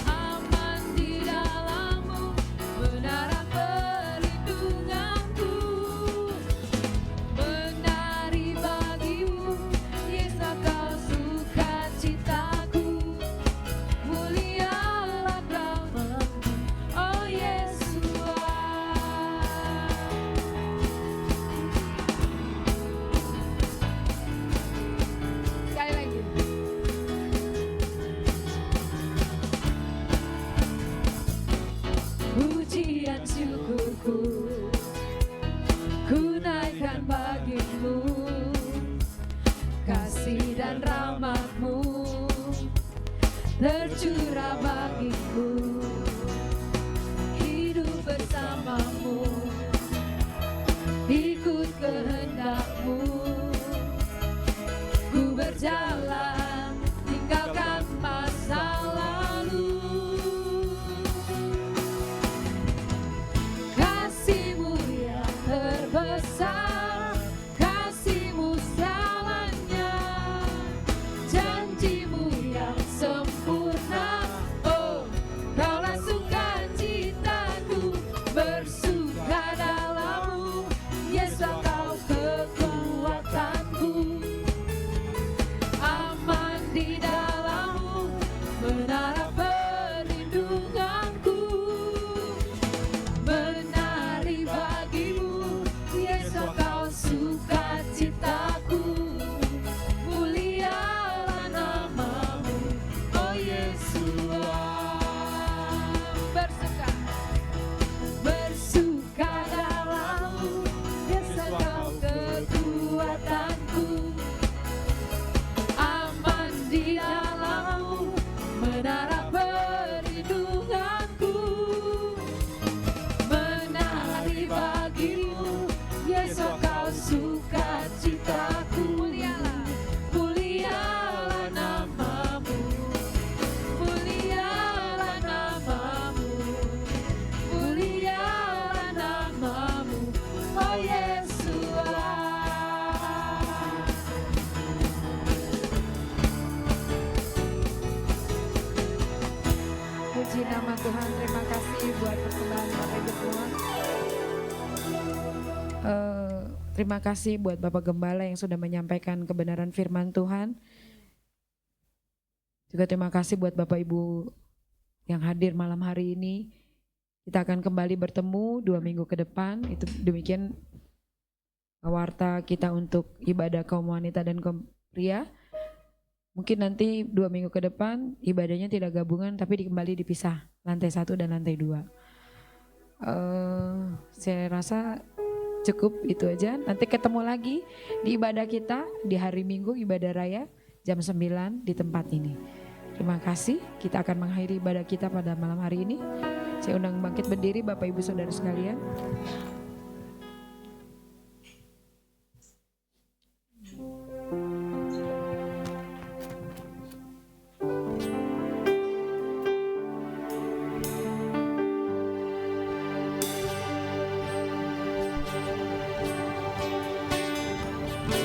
aman di dalam-Mu, menara perlindungan-Ku. Menari bagi-Mu, Yesus Kau sukacitaku, mulialah nama-Mu, oh Yesus. Sekali lagi. Pujian syukurku ku naikkan bagi-Mu, kasih dan rahmat-Mu tercurah bagiku, hidup bersama-Mu, ikut kehendak-Mu, ku berjalan tinggalkan masa lalu. Kasih-Mu yang terbesar, Terima kasih buat Bapak Gembala yang sudah menyampaikan kebenaran firman Tuhan. Juga terima kasih buat Bapak Ibu yang hadir malam hari ini. Kita akan kembali bertemu 2 minggu ke depan. Itu demikian warta kita untuk ibadah kaum wanita dan kaum pria. Mungkin nanti 2 minggu ke depan ibadahnya tidak gabungan tapi kembali dipisah. Lantai 1 dan lantai 2. Saya rasa cukup itu aja. Nanti ketemu lagi di ibadah kita di hari Minggu ibadah raya jam 9 di tempat ini. Terima kasih. Kita akan mengakhiri ibadah kita pada malam hari ini. Saya undang bangkit berdiri Bapak Ibu Saudara sekalian.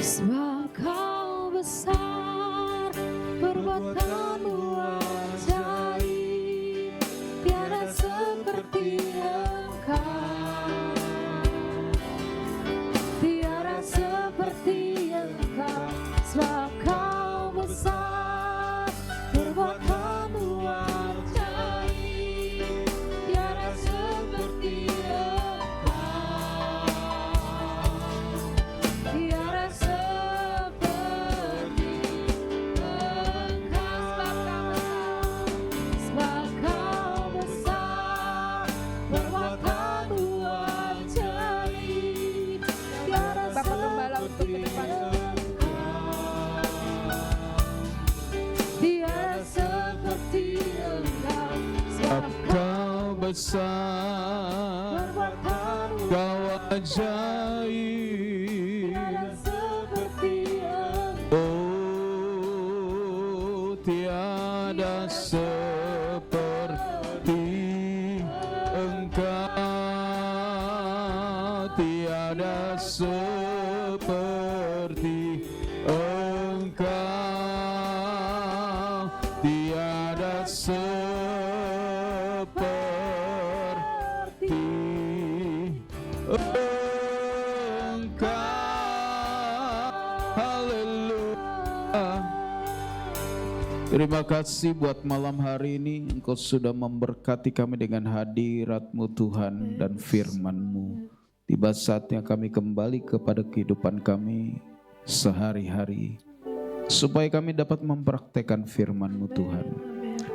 Sebab kau besar, perbuatanmu ajaib, tiada seperti Engkau, tiada seperti Engkau. Sebab kau besar, perbuatanmu ajaib, tiada seperti Engkau, tiada Kau besar, kau ajaib, oh tiada seperti Engkau, tiada seperti Engkau, tiada seperti Terima kasih buat malam hari ini Engkau sudah memberkati kami dengan hadirat-Mu Tuhan dan firman-Mu. Tiba saatnya kami kembali kepada kehidupan kami sehari-hari, supaya kami dapat mempraktekkan firman-Mu Tuhan.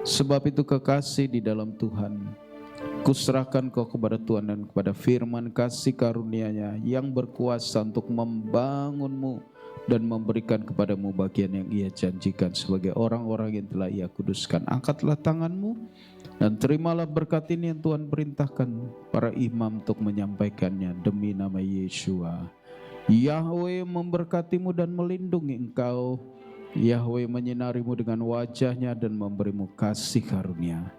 Sebab itu kekasih di dalam Tuhan, kuserahkan Kau kepada Tuhan dan kepada firman kasih karunia-Nya yang berkuasa untuk membangun-Mu dan memberikan kepadamu bagian yang Ia janjikan sebagai orang-orang yang telah Ia kuduskan. Angkatlah tanganmu dan terimalah berkat ini yang Tuhan perintahkan para imam untuk menyampaikannya demi nama Yeshua. Yahweh memberkatimu dan melindungi engkau. Yahweh menyinarimu dengan wajah-Nya dan memberimu kasih karunia.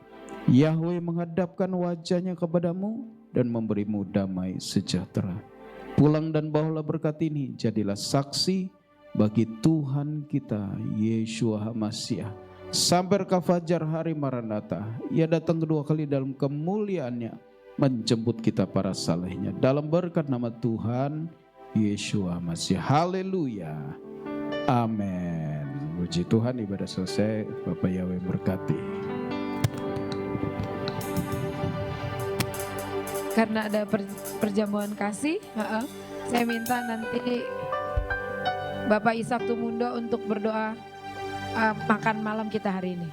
Yahweh menghadapkan wajah-Nya kepadamu dan memberimu damai sejahtera. Pulang dan bawalah berkat ini, jadilah saksi bagi Tuhan kita Yeshua HaMasyiah sampai ke fajar hari Maranatha. Ia datang kedua kali dalam kemuliaannya menjemput kita para salehnya dalam berkat nama Tuhan Yeshua HaMasyiah. Haleluya, amin. Puji Tuhan, ibadah selesai. Bapak Yahweh berkati. Karena ada perjamuan kasih, saya minta nanti Bapak Ishak Tumundo untuk berdoa makan malam kita hari ini.